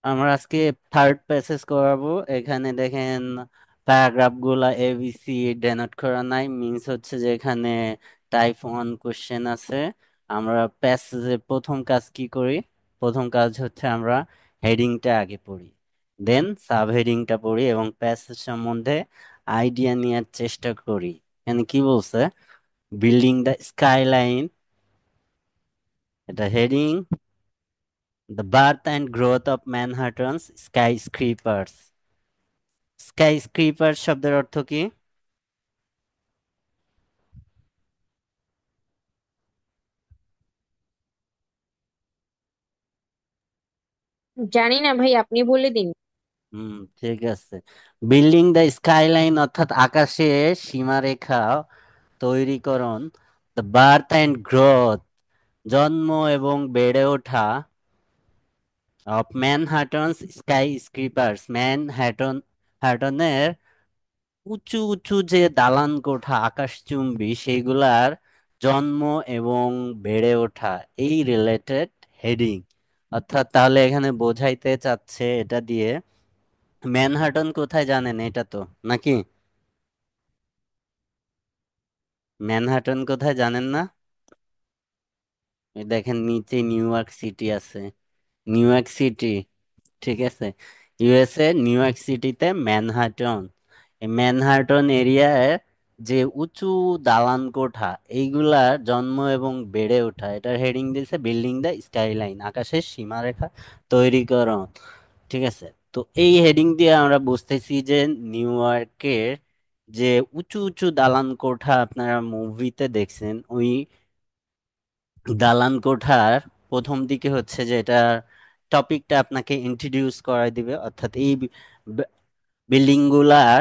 আমরা আজকে third passage করাবো। এখানে দেখেন প্যারাগ্রাফ গুলা এবিসি ডেনোট করা নাই, মিনস হচ্ছে যে এখানে টাইপ 1 কোশ্চেন আছে। আমরা প্যাসেজের প্রথম কাজ কি করি? প্রথম কাজ হচ্ছে আমরা হেডিংটা আগে পড়ি, দেন সাব হেডিংটা পড়ি এবং প্যাসেজ সম্বন্ধে আইডিয়া নেওয়ার চেষ্টা করি। এখানে কি বলছে? বিল্ডিং দ্য স্কাইলাইন, এটা heading. The birth and growth of Manhattan's sky skyscraper শব্দের অর্থ কি? জানি না ভাই, আপনি বলে দিন। হুম, ঠিক আছে। বিল্ডিং দ্য স্কাইলাইন অর্থাৎ আকাশে সীমারেখা তৈরিকরণ। দ্য বার্থ অ্যান্ড গ্রোথ, জন্ম এবং বেড়ে ওঠা। অফ ম্যানহাটনস স্কাই স্ক্রিপার্স, হ্যাটনের উঁচু উঁচু যে দালান কোঠা আকাশচুম্বী সেইগুলার জন্ম এবং বেড়ে ওঠা, এই রিলেটেড হেডিং। অর্থাৎ তাহলে এখানে বোঝাইতে চাচ্ছে এটা দিয়ে ম্যানহাটন কোথায় জানেন এটা তো, নাকি? ম্যানহাটন কোথায় জানেন না? এই দেখেন নিচে নিউ ইয়র্ক সিটি আছে। নিউ ইয়র্ক সিটি, ঠিক আছে। ইউএসএ নিউ ইয়র্ক সিটিতে ম্যানহাটন। এই ম্যানহাটন এরিয়ায় যে উঁচু দালান কোঠা, এইগুলা জন্ম এবং বেড়ে ওঠা, এটার হেডিং দিয়েছে বিল্ডিং দ্য স্কাইলাইন, আকাশের সীমারেখা তৈরিকরণ। ঠিক আছে। তো এই হেডিং দিয়ে আমরা বুঝতেছি যে নিউ ইয়র্কের যে উঁচু উঁচু দালান কোঠা আপনারা মুভিতে দেখছেন, ওই দালান কোঠার প্রথম দিকে হচ্ছে যে এটা টপিকটা আপনাকে ইন্ট্রোডিউস করাই দিবে। অর্থাৎ এই বিল্ডিং গুলার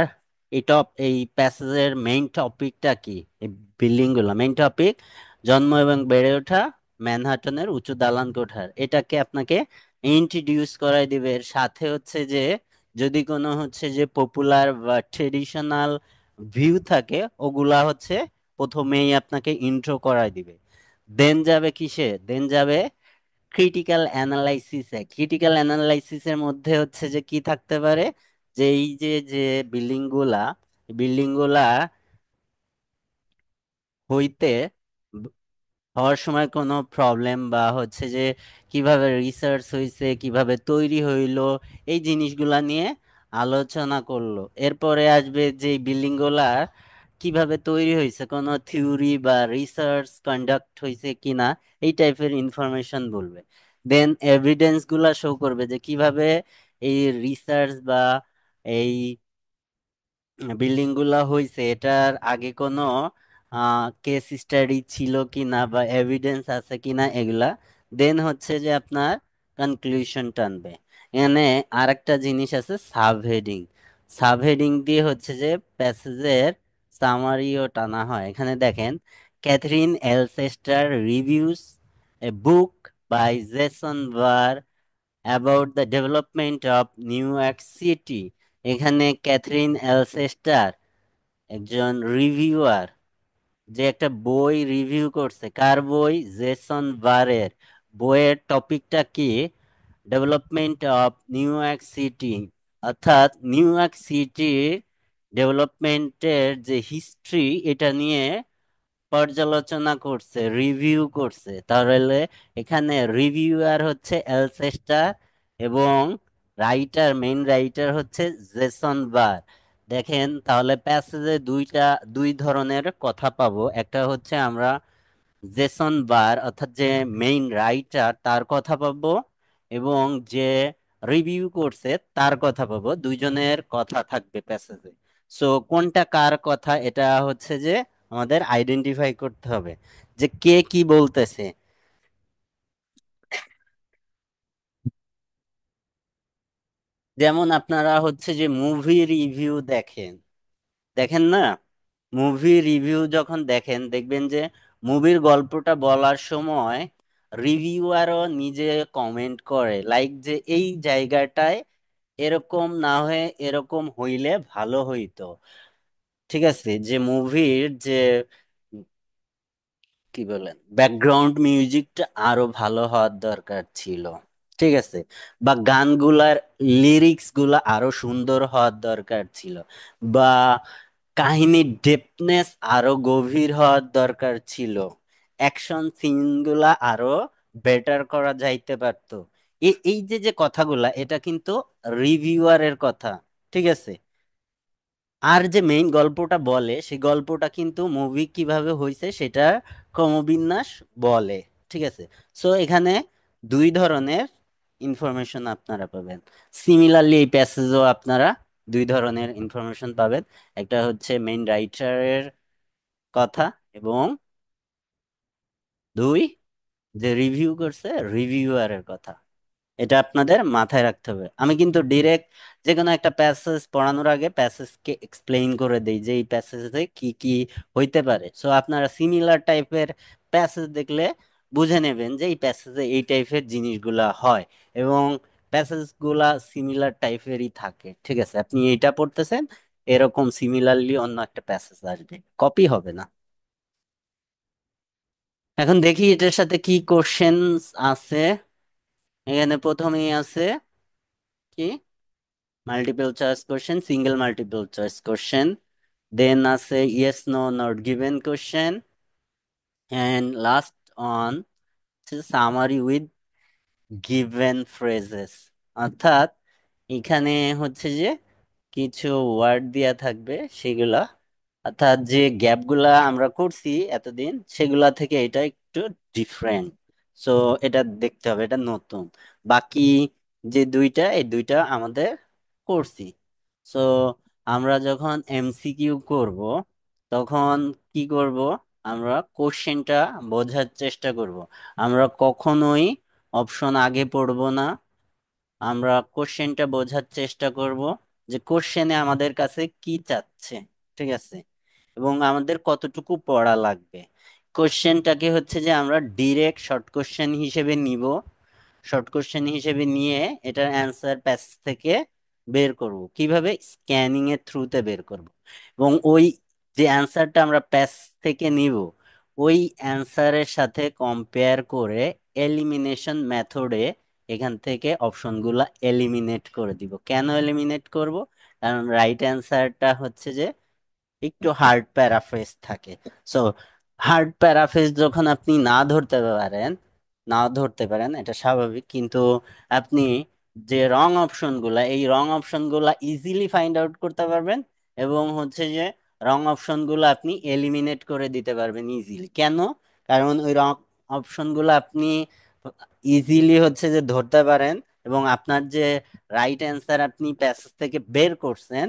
এই প্যাসেজের মেইন টপিকটা কি? এই বিল্ডিং গুলা মেইন টপিক জন্ম এবং বেড়ে ওঠা ম্যানহাটনের উঁচু দালান কোঠার, এটাকে আপনাকে ইন্ট্রোডিউস করাই দিবে। এর সাথে হচ্ছে যে যদি কোনো হচ্ছে যে পপুলার বা ট্রেডিশনাল ভিউ থাকে, ওগুলা হচ্ছে প্রথমেই আপনাকে ইন্ট্রো করাই দিবে। দেন যাবে কিসে? দেন যাবে ক্রিটিক্যাল অ্যানালাইসিসে। ক্রিটিক্যাল অ্যানালাইসিসের মধ্যে হচ্ছে যে কি থাকতে পারে, যে এই যে যে বিল্ডিং গুলা বিল্ডিং গুলা হইতে হওয়ার সময় কোনো প্রবলেম বা হচ্ছে যে কিভাবে রিসার্চ হয়েছে, কিভাবে তৈরি হইলো, এই জিনিসগুলা নিয়ে আলোচনা করলো। এরপরে আসবে যে বিল্ডিং গুলা কিভাবে তৈরি হয়েছে, কোনো থিওরি বা রিসার্চ কন্ডাক্ট হয়েছে কিনা, এই টাইপের ইনফরমেশন বলবে। দেন এভিডেন্স গুলা শো করবে যে কিভাবে এই রিসার্চ বা এই বিল্ডিং গুলা হইছে, এটার আগে কোনো কেস স্টাডি ছিল কিনা বা এভিডেন্স আছে কিনা, এগুলা। দেন হচ্ছে যে আপনার কনক্লুশন টানবে। এখানে আরেকটা জিনিস আছে, সাব হেডিং। সাব হেডিং দিয়ে হচ্ছে যে প্যাসেজের সামারিও টানা হয়। এখানে দেখেন, Catherine Elsester reviews a book by Jason Barr about the development of New York City. এখানে ক্যাথরিন এলসেস্টার একজন রিভিউয়ার, যে একটা বই রিভিউ করছে। কার বই? জেসন বারের। বইয়ের টপিকটা কি? Development of New York city, অর্থাৎ নিউ ইয়র্ক সিটির ডেভেলপমেন্টের যে হিস্ট্রি, এটা নিয়ে পর্যালোচনা করছে, রিভিউ করছে। তাহলে এখানে রিভিউয়ার হচ্ছে এলসেস্টার এবং মেইন রাইটার হচ্ছে জেসন বার। দেখেন তাহলে প্যাসেজে দুই ধরনের কথা পাবো। একটা হচ্ছে আমরা জেসন বার অর্থাৎ যে মেইন রাইটার তার কথা পাবো, এবং যে রিভিউ করছে তার কথা পাবো। দুইজনের কথা থাকবে প্যাসেজে। সো কোনটা কার কথা, এটা হচ্ছে যে আমাদের আইডেন্টিফাই করতে হবে যে কে কি বলতেছে। যেমন আপনারা হচ্ছে যে মুভি রিভিউ দেখেন, দেখেন না? মুভি রিভিউ যখন দেখেন দেখবেন যে মুভির গল্পটা বলার সময় রিভিউয়ারও নিজে কমেন্ট করে, লাইক যে এই জায়গাটায় এরকম না হয়ে এরকম হইলে ভালো হইতো। ঠিক আছে, যে মুভির যে কি বলেন ব্যাকগ্রাউন্ড মিউজিকটা আরো ভালো হওয়ার দরকার ছিল। ঠিক আছে, বা গানগুলার লিরিক্স গুলা আরো সুন্দর হওয়ার দরকার ছিল, বা কাহিনীর ডেপনেস আরো গভীর হওয়ার দরকার ছিল, অ্যাকশন সিনগুলা আরো বেটার করা যাইতে পারতো। এই যে যে কথাগুলা, এটা কিন্তু রিভিউয়ারের কথা। ঠিক আছে, আর যে মেইন গল্পটা বলে সেই গল্পটা কিন্তু মুভি কিভাবে হয়েছে সেটা ক্রমবিন্যাস বলে। ঠিক আছে, সো এখানে দুই ধরনের ইনফরমেশন আপনারা পাবেন। সিমিলারলি এই প্যাসেজও আপনারা দুই ধরনের ইনফরমেশন পাবেন। একটা হচ্ছে মেইন রাইটারের কথা, এবং দুই, যে রিভিউ করছে রিভিউয়ারের কথা। এটা আপনাদের মাথায় রাখতে হবে। আমি কিন্তু ডিরেক্ট যে কোনো একটা প্যাসেজ পড়ানোর আগে প্যাসেজকে এক্সপ্লেইন করে দেই যে এই প্যাসেজে কি কি হইতে পারে, সো আপনারা সিমিলার টাইপের প্যাসেজ দেখলে বুঝে নেবেন যে এই প্যাসেজে এই টাইপের জিনিসগুলা হয়, এবং প্যাসেজগুলা সিমিলার টাইপেরই থাকে। ঠিক আছে, আপনি এইটা পড়তেছেন, এরকম সিমিলারলি অন্য একটা প্যাসেজ আসবে, কপি হবে না। এখন দেখি এটার সাথে কি কোশ্চেন আছে। এখানে প্রথমেই আছে কি, multiple choice question, single multiple choice question, then আছে yes no not given question, and last on summary with given phrases. অর্থাৎ এখানে হচ্ছে যে কিছু ওয়ার্ড দেয়া থাকবে সেগুলা, অর্থাৎ যে গ্যাপগুলা আমরা করছি এতদিন সেগুলা থেকে এটা একটু ডিফারেন্ট। সো এটা দেখতে হবে, এটা নতুন। বাকি যে দুইটা, এই দুইটা আমাদের করছি। সো আমরা যখন এমসিকিউ করব তখন কি করব, আমরা কোশ্চেনটা বোঝার চেষ্টা করব। আমরা কখনোই অপশন আগে পড়বো না, আমরা কোশ্চেনটা বোঝার চেষ্টা করব যে কোশ্চেনে আমাদের কাছে কি চাচ্ছে। ঠিক আছে, এবং আমাদের কতটুকু পড়া লাগবে। কোশ্চেনটাকে হচ্ছে যে আমরা ডিরেক্ট শর্ট কোশ্চেন হিসেবে নিব, শর্ট কোশ্চেন হিসেবে নিয়ে এটার অ্যান্সার প্যাসেজ থেকে বের করব। কিভাবে? স্ক্যানিং এর থ্রুতে বের করব, এবং ওই যে অ্যান্সারটা আমরা প্যাস থেকে নিব ওই অ্যান্সারের সাথে কম্পেয়ার করে এলিমিনেশন মেথডে এখান থেকে অপশনগুলা এলিমিনেট করে দিব। কেন এলিমিনেট করব? কারণ রাইট অ্যান্সারটা হচ্ছে যে একটু হার্ড প্যারাফ্রেজ থাকে। সো হার্ড প্যারাফ্রেজ যখন আপনি না ধরতে পারেন এটা স্বাভাবিক, কিন্তু আপনি যে রং অপশন গুলা, এই রং অপশন গুলা ইজিলি ফাইন্ড আউট করতে পারবেন, এবং হচ্ছে যে রং অপশন গুলা আপনি এলিমিনেট করে দিতে পারবেন ইজিলি। কেন? কারণ ওই রং অপশন গুলা আপনি ইজিলি হচ্ছে যে ধরতে পারেন, এবং আপনার যে রাইট অ্যান্সার আপনি প্যাসেজ থেকে বের করছেন,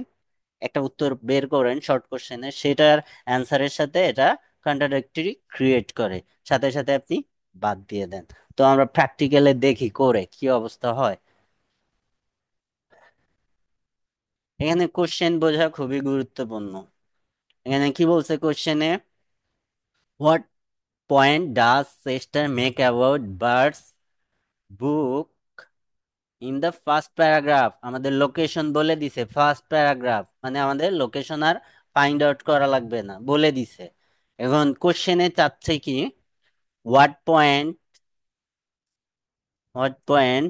একটা উত্তর বের করেন শর্ট কোশ্চেনে, সেটার অ্যান্সারের সাথে এটা কন্ট্রাডিক্টরি ক্রিয়েট করে, সাথে সাথে আপনি বাদ দিয়ে দেন। তো আমরা প্র্যাকটিক্যালে দেখি করে কি অবস্থা হয়। এখানে কোশ্চেন বোঝা খুবই গুরুত্বপূর্ণ। এখানে কি বলছে কোশ্চেনে, what point does Chester make about Barr's book in the first paragraph. আমাদের লোকেশন বলে দিছে, ফার্স্ট প্যারাগ্রাফ মানে আমাদের লোকেশন আর ফাইন্ড আউট করা লাগবে না, বলে দিছে। এখন কোশ্চেনে চাচ্ছে কি, what point what point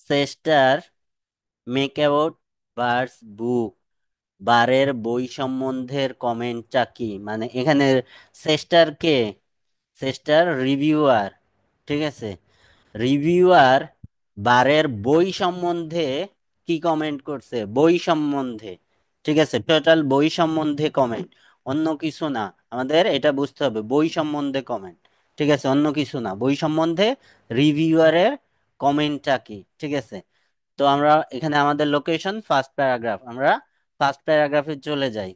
Chester make about Barr's book, বারের বই সম্বন্ধের কমেন্টটা কি, মানে এখানে চেস্টার কে? Chester reviewer. ঠিক আছে, রিভিউয়ার বারের বই সম্বন্ধে কি কমেন্ট করছে? বই সম্বন্ধে। ঠিক আছে, টোটাল বই সম্বন্ধে কমেন্ট, অন্য কিছু না। আমাদের এটা বুঝতে হবে, বই সম্বন্ধে কমেন্ট। ঠিক আছে, অন্য কিছু না, বই সম্বন্ধে রিভিউয়ারের কমেন্টটা কি। ঠিক আছে, তো আমরা এখানে আমাদের লোকেশন ফার্স্ট প্যারাগ্রাফ, আমরা ফার্স্ট প্যারাগ্রাফে চলে যাই।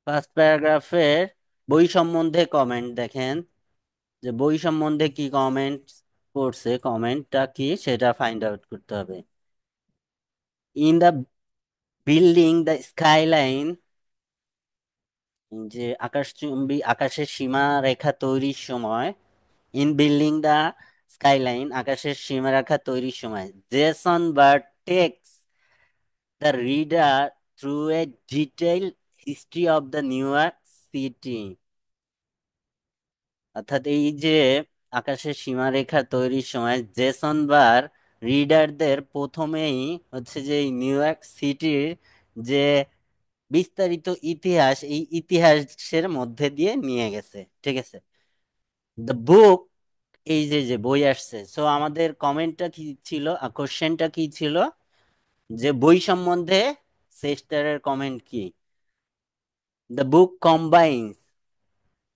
ফার্স্ট প্যারাগ্রাফের বই সম্বন্ধে কমেন্ট দেখেন, যে বই সম্বন্ধে কি কমেন্ট করছে, কমেন্টটা কি সেটা ফাইন্ড আউট করতে হবে। In the building the skyline, যে আকাশচুম্বী আকাশের সীমা রেখা তৈরির সময়, ইন বিল্ডিং দ্য স্কাইলাইন আকাশের সীমা রেখা তৈরির সময়, Jason bird text the reader through a detail history of the new York city. অর্থাৎ এই যে আকাশের সীমারেখা তৈরির সময় জেসন বার রিডারদের প্রথমেই হচ্ছে যে এই নিউ ইয়র্ক সিটির যে বিস্তারিত ইতিহাস, এই ইতিহাসের মধ্যে দিয়ে নিয়ে গেছে। ঠিক আছে, দ্য বুক, এই যে যে বই আসছে, সো আমাদের কমেন্টটা কি ছিল, কোশ্চেনটা কি ছিল, যে বই সম্বন্ধে সেস্টারের কমেন্ট কি? দ্য বুক কম্বাইন্স,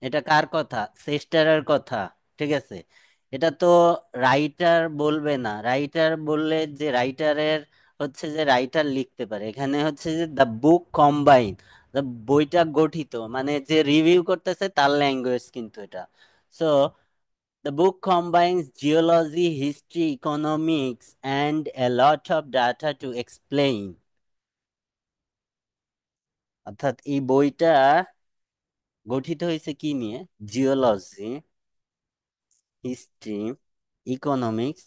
এটা কার কথা? সেস্টারের কথা। ঠিক আছে, এটা তো রাইটার বলবে না, রাইটার বললে যে রাইটারের হচ্ছে যে রাইটার লিখতে পারে, এখানে হচ্ছে যে দ্য বুক কম্বাইন, বইটা গঠিত, মানে যে রিভিউ করতেছে তার ল্যাঙ্গুয়েজ কিন্তু এটা। So the book combines geology, history, economics, and a lot of data to explain. অর্থাৎ এই বইটা গঠিত হয়েছে কি নিয়ে? জিওলজি, হিস্ট্রি, ইকোনমিক্স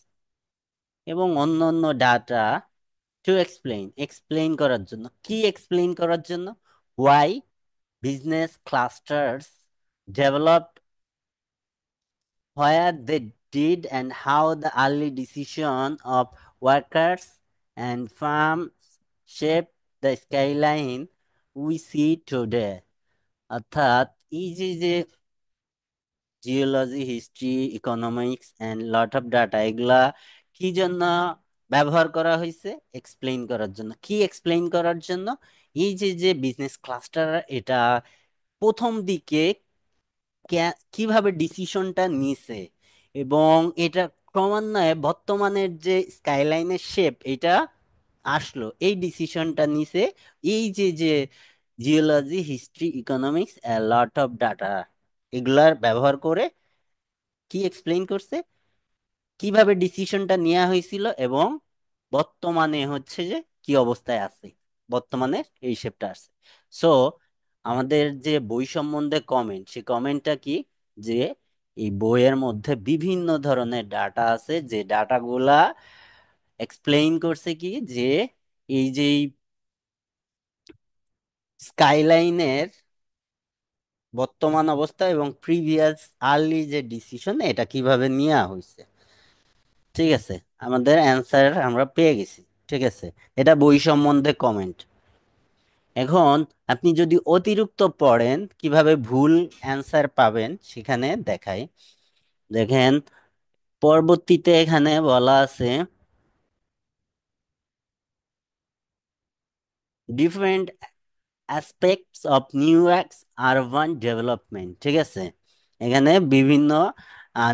এবং অন্যান্য ডাটা, টু এক্সপ্লেইন, এক্সপ্লেইন করার জন্য। কি এক্সপ্লেইন করার জন্য? Why business clusters developed, where they did, and how the early decision of workers and farms shaped the skyline we see today. অর্থাৎ এই যে যে geology, history, economics and lot of data, এগুলা কি জন্য ব্যবহার করা হয়েছে? এক্সপ্লেইন করার জন্য। কি এক্সপ্লেইন করার জন্য? এই যে যে বিজনেস ক্লাস্টার, এটা প্রথম দিকে কিভাবে ডিসিশনটা নিছে, এবং এটা ক্রমান্বয়ে বর্তমানের যে স্কাইলাইনের শেপ এটা আসলো, এই ডিসিশনটা নিছে এই যে যে geology, history, economics, lot of data, এগুলার ব্যবহার করে কি এক্সপ্লেইন করছে, কিভাবে ডিসিশনটা নেওয়া হয়েছিল, এবং বর্তমানে হচ্ছে যে কি অবস্থায় আছে, বর্তমানে এই শেপটা আছে। সো আমাদের যে বই সম্বন্ধে কমেন্ট, সেই কমেন্টটা কি? যে এই বইয়ের মধ্যে বিভিন্ন ধরনের ডাটা আছে, যে ডাটাগুলা এক্সপ্লেইন করছে কি, যে এই যে স্কাইলাইনের বর্তমান অবস্থা এবং প্রিভিয়াস আর্লি যে ডিসিশন, এটা কিভাবে নেওয়া হয়েছে। ঠিক আছে, আমাদের অ্যান্সার আমরা পেয়ে গেছি। ঠিক আছে, এটা বই সম্বন্ধে কমেন্ট। এখন আপনি যদি অতিরিক্ত পড়েন কিভাবে ভুল অ্যান্সার পাবেন সেখানে দেখাই। দেখেন, পরবর্তীতে এখানে বলা আছে different aspects of New York's urban development. ঠিক আছে, এখানে বিভিন্ন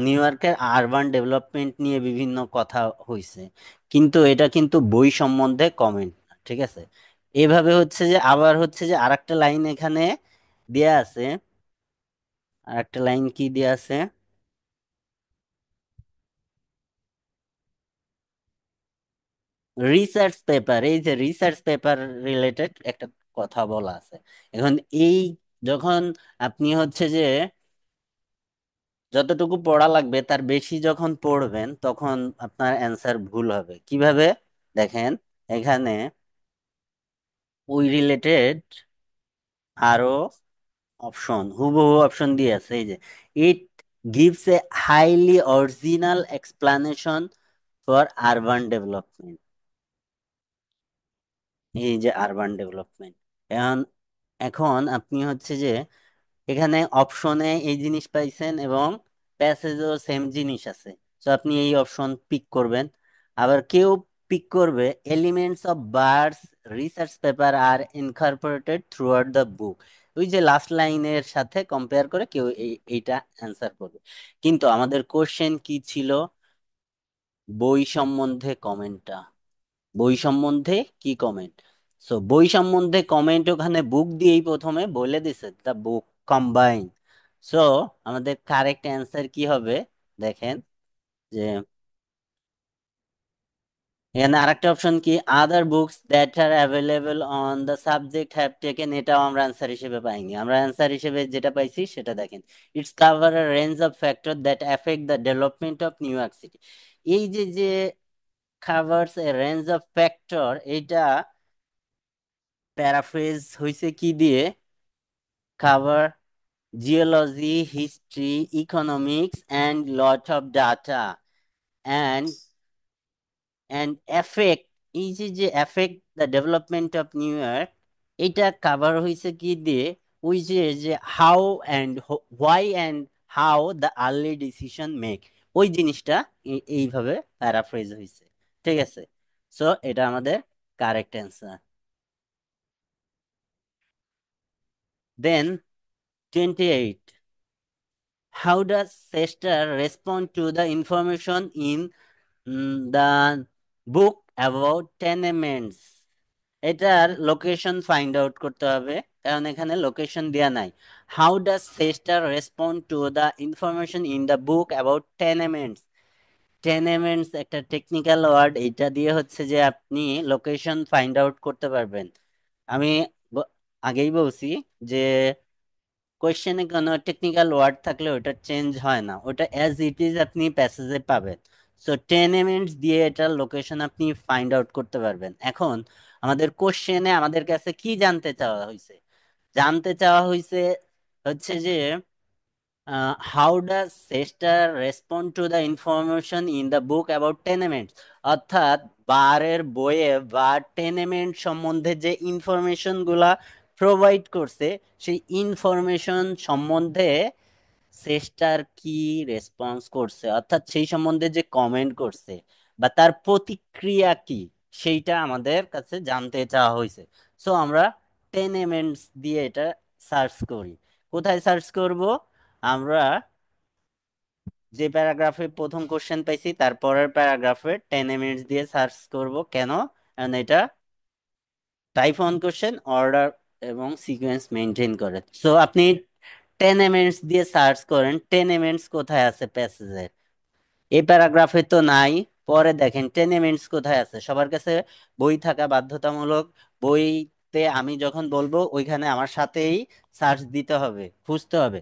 নিউ ইয়র্কের আরবান ডেভেলপমেন্ট নিয়ে বিভিন্ন কথা হয়েছে, কিন্তু এটা কিন্তু বই সম্বন্ধে কমেন্ট না। ঠিক আছে, এভাবে হচ্ছে যে আবার হচ্ছে যে আরেকটা লাইন এখানে দেয়া আছে, আরেকটা লাইন কি দেয়া আছে? রিসার্চ পেপার, এই যে রিসার্চ পেপার রিলেটেড একটা কথা বলা আছে। এখন এই যখন আপনি হচ্ছে যে যতটুকু পড়া লাগবে তার বেশি যখন পড়বেন তখন আপনার অ্যান্সার ভুল হবে। কিভাবে? দেখেন, এখানে ওই রিলেটেড আরো অপশন, হুবহু অপশন দিয়ে আছে, এই যে it gives a highly original explanation for urban development. এই যে আরবান ডেভেলপমেন্ট, এখন এখন আপনি হচ্ছে যে এখানে অপশনে এই জিনিস পাইছেন এবং প্যাসেজও সেম জিনিস আছে, তো আপনি এই অপশন পিক করবেন। আবার কেউ পিক করবে elements of Barr's research paper আর incorporated throughout the book, ওই যে লাস্ট লাইনের সাথে কম্পেয়ার করে কেউ এইটা অ্যান্সার করবে। কিন্তু আমাদের কোশ্চেন কি ছিল? বই সম্বন্ধে কমেন্টটা, বই সম্বন্ধে কি কমেন্ট? সো বই সম্বন্ধে কমেন্ট ওখানে বুক দিয়েই প্রথমে বলে দিছে দ্য বুক কম্বাইন। সো আমাদের কারেক্ট অ্যান্সার কি হবে? দেখেন, যে এখানে আরেকটা অপশন কি, আদার books that R available on the subject have taken, এটাও আমরা অ্যান্সার হিসেবে পাইনি। আমরা অ্যান্সার হিসেবে যেটা পাইছি সেটা দেখেন, its cover a range of factor that affect the development of New York city. এই যে যে covers a range of factor, এটা প্যারাফ্রেজ হয়েছে কি দিয়ে? cover geology, history, economics, and lot of data, and affect, এই যে affect the development of New York, এটা কাভার হয়েছে কি দিয়ে? ওই যে যে how and why and how the early decision make, ওই জিনিসটা এইভাবে প্যারাফ্রেজ হয়েছে। ঠিক আছে, সো এটা আমাদের correct answer. Then 28, how does Chester respond to the information in the book about tenements? এটার লোকেশন ফাইন্ড আউট করতে হবে, কারণ এখানে লোকেশন দেয়া নাই। How does Chester respond to the information in the book about tenements? Tenements একটা technical word, এটা দিয়ে হচ্ছে যে আপনি লোকেশন ফাইন্ড আউট করতে পারবেন। আমি ব- আগেই বলছি যে কোয়েশ্চেনে কোনো টেকনিক্যাল ওয়ার্ড থাকলে ওটা চেঞ্জ হয় না, ওটা অ্যাজ ইট ইজ আপনি প্যাসেজে পাবেন। সো 10 এমএন্টস দিয়ে এটার লোকেশন আপনি ফাইন্ড আউট করতে পারবেন। এখন আমাদের কোশ্চেনে আমাদের কাছে কি জানতে চাওয়া হয়েছে? জানতে চাওয়া হয়েছে হচ্ছে যে how does Chester respond to the information in the book about tenements, অর্থাৎ বারের বইয়ে বা টেনেমেন্ট সম্বন্ধে যে ইনফরমেশন গুলা প্রোভাইড করছে, সেই ইনফরমেশন সম্বন্ধে চেস্টার কি রেসপন্স করছে, অর্থাৎ সেই সম্বন্ধে যে কমেন্ট করছে বা তার প্রতিক্রিয়া কি, সেইটা আমাদের কাছে জানতে চাওয়া হয়েছে। সো আমরা টেনেমেন্টস দিয়ে এটা সার্চ করি। কোথায় সার্চ করব? আমরা যে প্যারাগ্রাফে প্রথম কোশ্চেন পাইছি তার পরের প্যারাগ্রাফে 10 মিনিটস দিয়ে সার্চ করব। কেন? কারণ এটা টাইপ অন কোশ্চেন, অর্ডার এবং সিকোয়েন্স মেনটেন করে। সো আপনি 10 মিনিটস দিয়ে সার্চ করেন 10 মিনিটস কোথায় আছে প্যাসেজের। এই প্যারাগ্রাফে তো নাই। পরে দেখেন 10 মিনিটস কোথায় আছে। সবার কাছে বই থাকা বাধ্যতামূলক। বইতে আমি যখন বলবো ওইখানে আমার সাথেই সার্চ দিতে হবে, খুঁজতে হবে।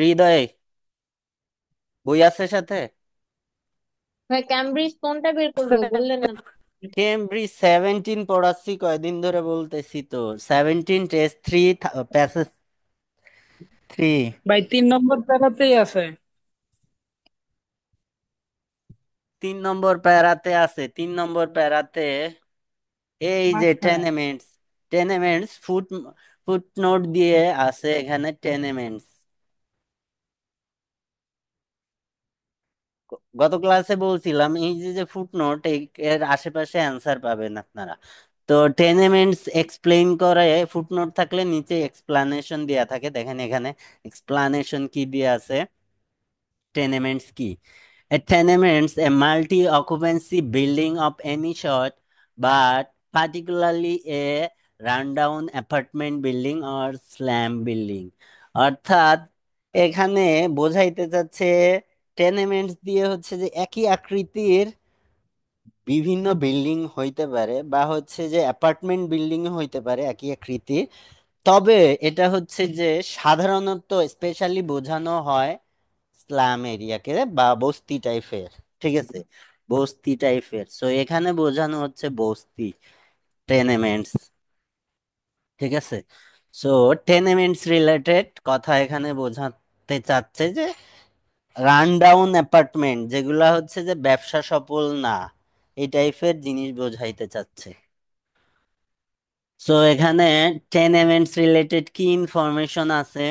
হৃদয়, বই আছে সাথে? ভাই ক্যামব্রিজ কোনটা বের করবো বললেন না? কেমব্রিজ 17 পড়াচ্ছি কয়দিন ধরে, বলতেছি তো। 17 টেস্ট 3 প্যাসেজ 3। ভাই 3 নম্বর প্যারাতেই আছে। 3 নম্বর প্যারাতে আছে, 3 নম্বর প্যারাতে এই যে মাঝখানে। টেনেমেন্টস। টেনেমেন্টস ফুটনোট দিয়ে আছে এখানে টেনেমেন্টস। গত ক্লাসে বলছিলাম এই যে যে ফুটনোট, এর আশেপাশে অ্যান্সার পাবেন আপনারা। তো টেনেমেন্টস এক্সপ্লেইন করে, ফুটনোট থাকলে নিচে এক্সপ্লানেশন দেয়া থাকে। দেখেন এখানে এক্সপ্লানেশন কি দিয়ে আছে। Tenements key. A tenements a multi-occupancy building of any sort, but particularly a rundown apartment building or slum building. অর্থাৎ এখানে বোঝাইতে চাচ্ছে টেনেমেন্টস দিয়ে হচ্ছে যে একই আকৃতির বিভিন্ন বিল্ডিং হইতে পারে, বা হচ্ছে যে অ্যাপার্টমেন্ট বিল্ডিং হইতে পারে একই আকৃতির। তবে এটা হচ্ছে যে সাধারণত স্পেশালি বোঝানো হয় স্লাম এরিয়াকে বা বস্তি টাইপের। ঠিক আছে, বস্তি টাইপের। সো এখানে বোঝানো হচ্ছে বস্তি, টেনেমেন্টস। ঠিক আছে, সো টেনেমেন্টস রিলেটেড কথা এখানে বোঝাতে চাচ্ছে যে রান ডাউন অ্যাপার্টমেন্ট যেগুলা হচ্ছে যে ব্যবসা সফল না, এই টাইপের জিনিস বোঝাইতে চাচ্ছে। সো এখানে টেনেমেন্টস রিলেটেড কি ইনফরমেশন আছে?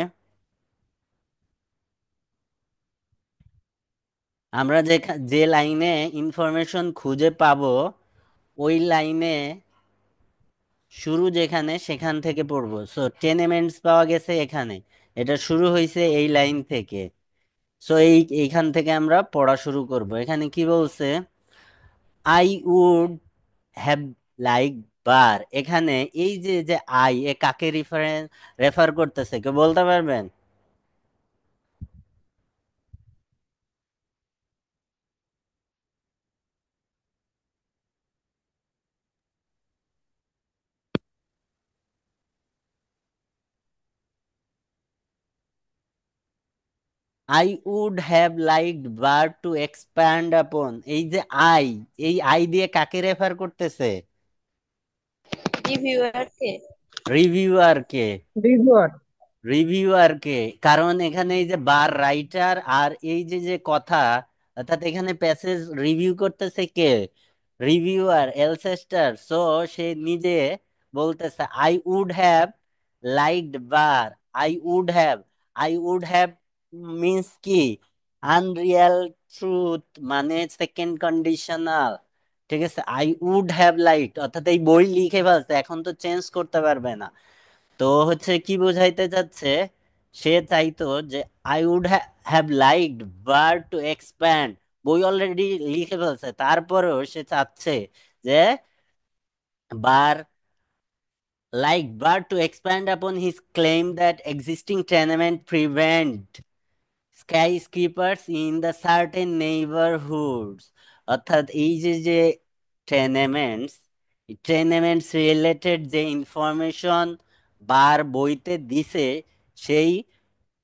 আমরা যে যে লাইনে ইনফরমেশন খুঁজে পাবো, ওই লাইনে শুরু যেখানে সেখান থেকে পড়বো। সো টেনেমেন্টস পাওয়া গেছে এখানে, এটা শুরু হয়েছে এই লাইন থেকে। সো এইখান থেকে আমরা পড়া শুরু করব। এখানে কি বলছে? আই উড হ্যাভ লাইক বার। এখানে এই যে যে আই, এ কাকে রেফার করতেছে, কেউ বলতে পারবেন? I would have liked Barr to expand upon, এই যে আই, এই আই দিয়ে কাকে রেফার করতেছে? রিভিউয়ারকে। রিভিউয়ারকে। রিভিউয়ার। রিভিউয়ারকে, কারণ এখানে এই যে বার রাইটার আর এই যে যে কথা, অর্থাৎ এখানে প্যাসেজ রিভিউ করতেছে কে? রিভিউয়ার, এলসেস্টার। সো সে নিজে বলতেছে I would have liked Barr. I would have, I would have means কি? আনরিয়াল ট্রুথ, মানে সেকেন্ড কন্ডিশনাল। ঠিক আছে, আই উড হ্যাভ লাইকড, অর্থাৎ এই বই লিখে ফেলছে, এখন তো চেঞ্জ করতে পারবে না। তো হচ্ছে কি বোঝাইতে চাচ্ছে? সে চাইতো যে I would have liked Barr to expand, বই অলরেডি লিখে ফেলছে, তারপরেও সে চাচ্ছে যে বার, like Bart to expand upon his claim that existing tenement prevent skyscrapers in the certain neighborhoods। অর্থাৎ এই যে যে টেনেমেন্টস, টেনেমেন্টস রিলেটেড যে ইনফরমেশন বার বইতে দিছে, সেই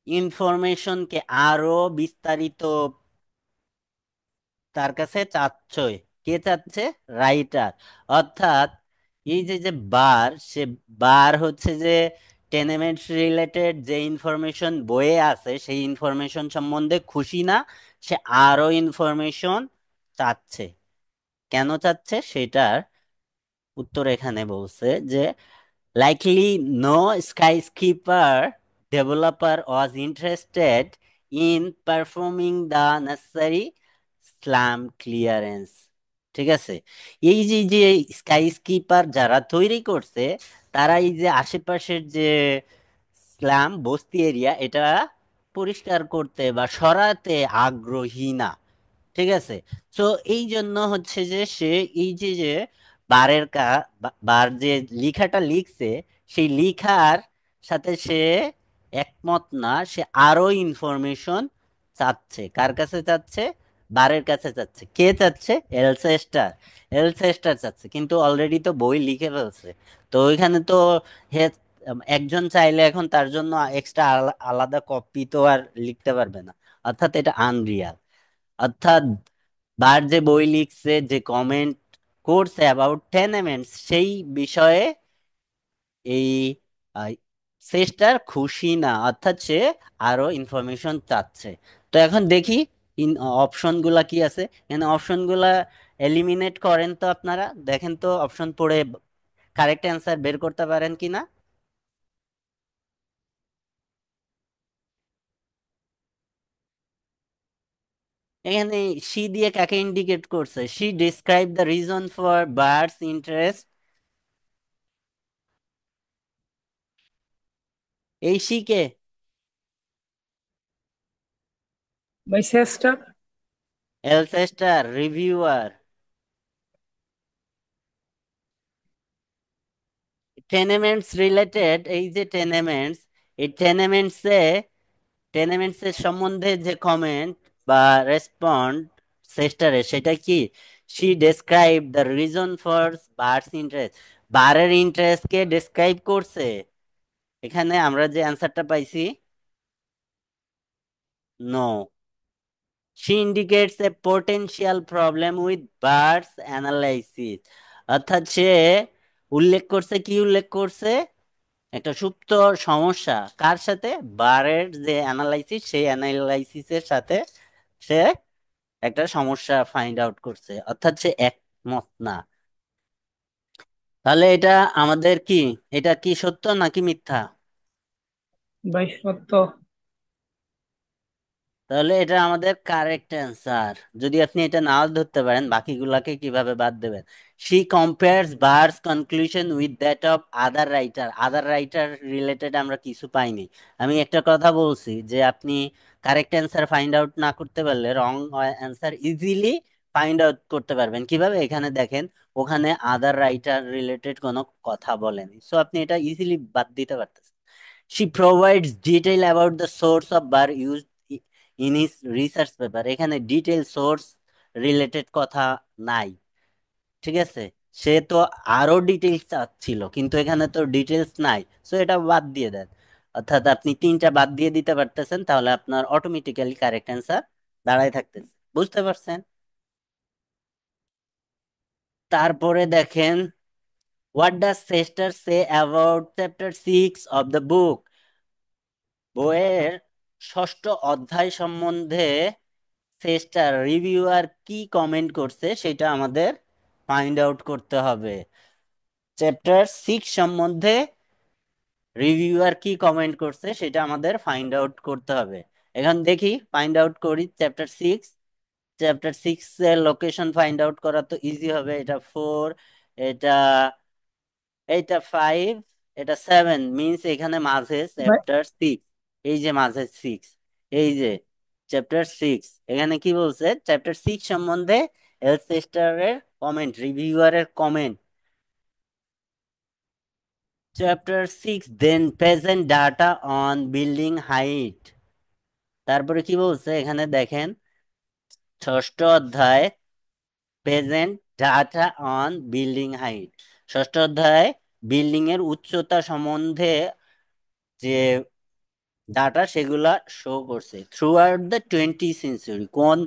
ইনফরমেশনকে আরো বিস্তারিত তার কাছে চাচ্ছই। কে চাচ্ছে? রাইটার। অর্থাৎ এই যে যে বার, সে বার হচ্ছে যে টেনেমেন্টস রিলেটেড যে ইনফরমেশন বইয়ে আছে সেই ইনফরমেশন সম্বন্ধে খুশি না, সে আরো ইনফরমেশন চাচ্ছে। কেন চাচ্ছে সেটার উত্তর এখানে বলছে যে likely no skyscraper developer was interested in performing the necessary slum clearance। ঠিক আছে, এই যে যে স্কাইস্ক্রাপার যারা তৈরি করছে, তারা এই যে আশেপাশের যে স্ল্যাম বস্তি এরিয়া, এটা পরিষ্কার করতে বা সরাতে আগ্রহী না। ঠিক আছে। তো এই জন্য হচ্ছে যে সে এই যে যে বারের বার যে লিখাটা লিখছে, সেই লিখার সাথে সে একমত না, সে আরো ইনফরমেশন চাচ্ছে। কার কাছে চাচ্ছে? বারের কাছে চাচ্ছে। কে চাচ্ছে? এলসেস্টার। এলসেস্টার চাচ্ছে, কিন্তু অলরেডি তো বই লিখে ফেলছে। তো ওইখানে তো হে, একজন চাইলে এখন তার জন্য এক্সট্রা আলাদা কপি তো আর লিখতে পারবে না। অর্থাৎ এটা আনরিয়াল। অর্থাৎ বার যে বই লিখছে, যে কমেন্ট করছে অ্যাবাউট টেনেমেন্টস, সেই বিষয়ে এই সেস্টার খুশি না, অর্থাৎ সে আরো ইনফরমেশন চাচ্ছে। তো এখন দেখি ইন অপশন গুলা কি আছে। এখানে অপশন গুলা এলিমিনেট করেন তো, আপনারা দেখেন তো অপশন পড়ে কারেক্ট অ্যান্সার বের করতে পারেন কিনা। এখানে শি দিয়ে কাকে ইন্ডিকেট করছে? She describe the reason for Barr's interest. এই শি কে? ভাই শেষটা। এলসেস্টার, রিভিউয়ার। টেনেমেন্টস রিলেটেড, এই যে টেনেমেন্টস, এই টেনেমেন্টস এর সম্বন্ধে যে কমেন্ট বা রেসপন্ড সেস্টারে, সেটা কি? She describe the reason for Barr's interest, বারের ইন্টারেস্ট কে ডেসক্রাইব করছে। এখানে আমরা যে অ্যান্সারটা পাইছি, no. She indicates a potential problem with Barr's analysis. অর্থাৎ সে উল্লেখ করছে, কি উল্লেখ করছে? একটা সুপ্ত সমস্যা। কার সাথে? বারের যে অ্যানালাইসিস, সেই অ্যানালাইসিসের সাথে সে একটা সমস্যা ফাইন্ড আউট করছে, অর্থাৎ সে একমত না। তাহলে এটা আমাদের কি, এটা কি সত্য নাকি মিথ্যা? ভাই সত্য। তাহলে এটা আমাদের কারেক্ট অ্যান্সার। যদি আপনি এটা নাও ধরতে পারেন, বাকিগুলাকে কিভাবে বাদ দেবেন? She compares Barr's conclusion with that of other writer. Other writer related আমরা কিছু পাইনি। আমি একটা কথা বলছি যে আপনি কারেক্ট অ্যান্সার ফাইন্ড আউট না করতে পারলে wrong answer easily find out করতে পারবেন। কিভাবে? এখানে দেখেন, ওখানে আদার রাইটার রিলেটেড কোনো কথা বলেনি, সো আপনি এটা ইজিলি বাদ দিতে পারতেছেন। She provides detail about the source of bar used in his research paper। এখানে ডিটেল সোর্স রিলেটেড কথা নাই। ঠিক আছে, সে তো আরো ডিটেলস চাচ্ছিল, কিন্তু এখানে তো ডিটেলস নাই, সো এটা বাদ দিয়ে দেন। অর্থাৎ আপনি তিনটা বাদ দিয়ে দিতে পারতেছেন, তাহলে আপনার অটোমেটিক্যালি কারেক্ট অ্যান্সার দাঁড়ায় থাকতেছে। বুঝতে পারছেন? তারপরে দেখেন, what does Chester say about chapter 6 of the book? বইয়ের ষষ্ঠ অধ্যায় সম্বন্ধে সেস্টার রিভিউয়ার কি কমেন্ট করছে সেটা আমাদের ফাইন্ড আউট করতে হবে। চ্যাপ্টার 6 সম্বন্ধে রিভিউয়ার কি কমেন্ট করছে সেটা আমাদের ফাইন্ড আউট করতে হবে। এখন দেখি, ফাইন্ড আউট করি চ্যাপ্টার 6। চ্যাপ্টার 6 এর লোকেশন ফাইন্ড আউট করা তো ইজি হবে। এটা 4, এটা এটা 5, এটা 7, মিনস এখানে মাঝে ভাই চ্যাপ্টার 6। এই যে মাঝে 6, এই যে চ্যাপ্টার 6, এখানে কি বলছে? চ্যাপ্টার 6 সম্বন্ধে এলসেস্টারের কমেন্ট, রিভিউয়ারের comment. Chapter 6 then present data on building height. তারপরে কি বলছে এখানে দেখেন, ষষ্ঠ অধ্যায় present data on building height. ষষ্ঠ অধ্যায় বিল্ডিং এর উচ্চতা সম্বন্ধে যে ডাটা সেগুলা শো করছে। Through out the 20th century, কোন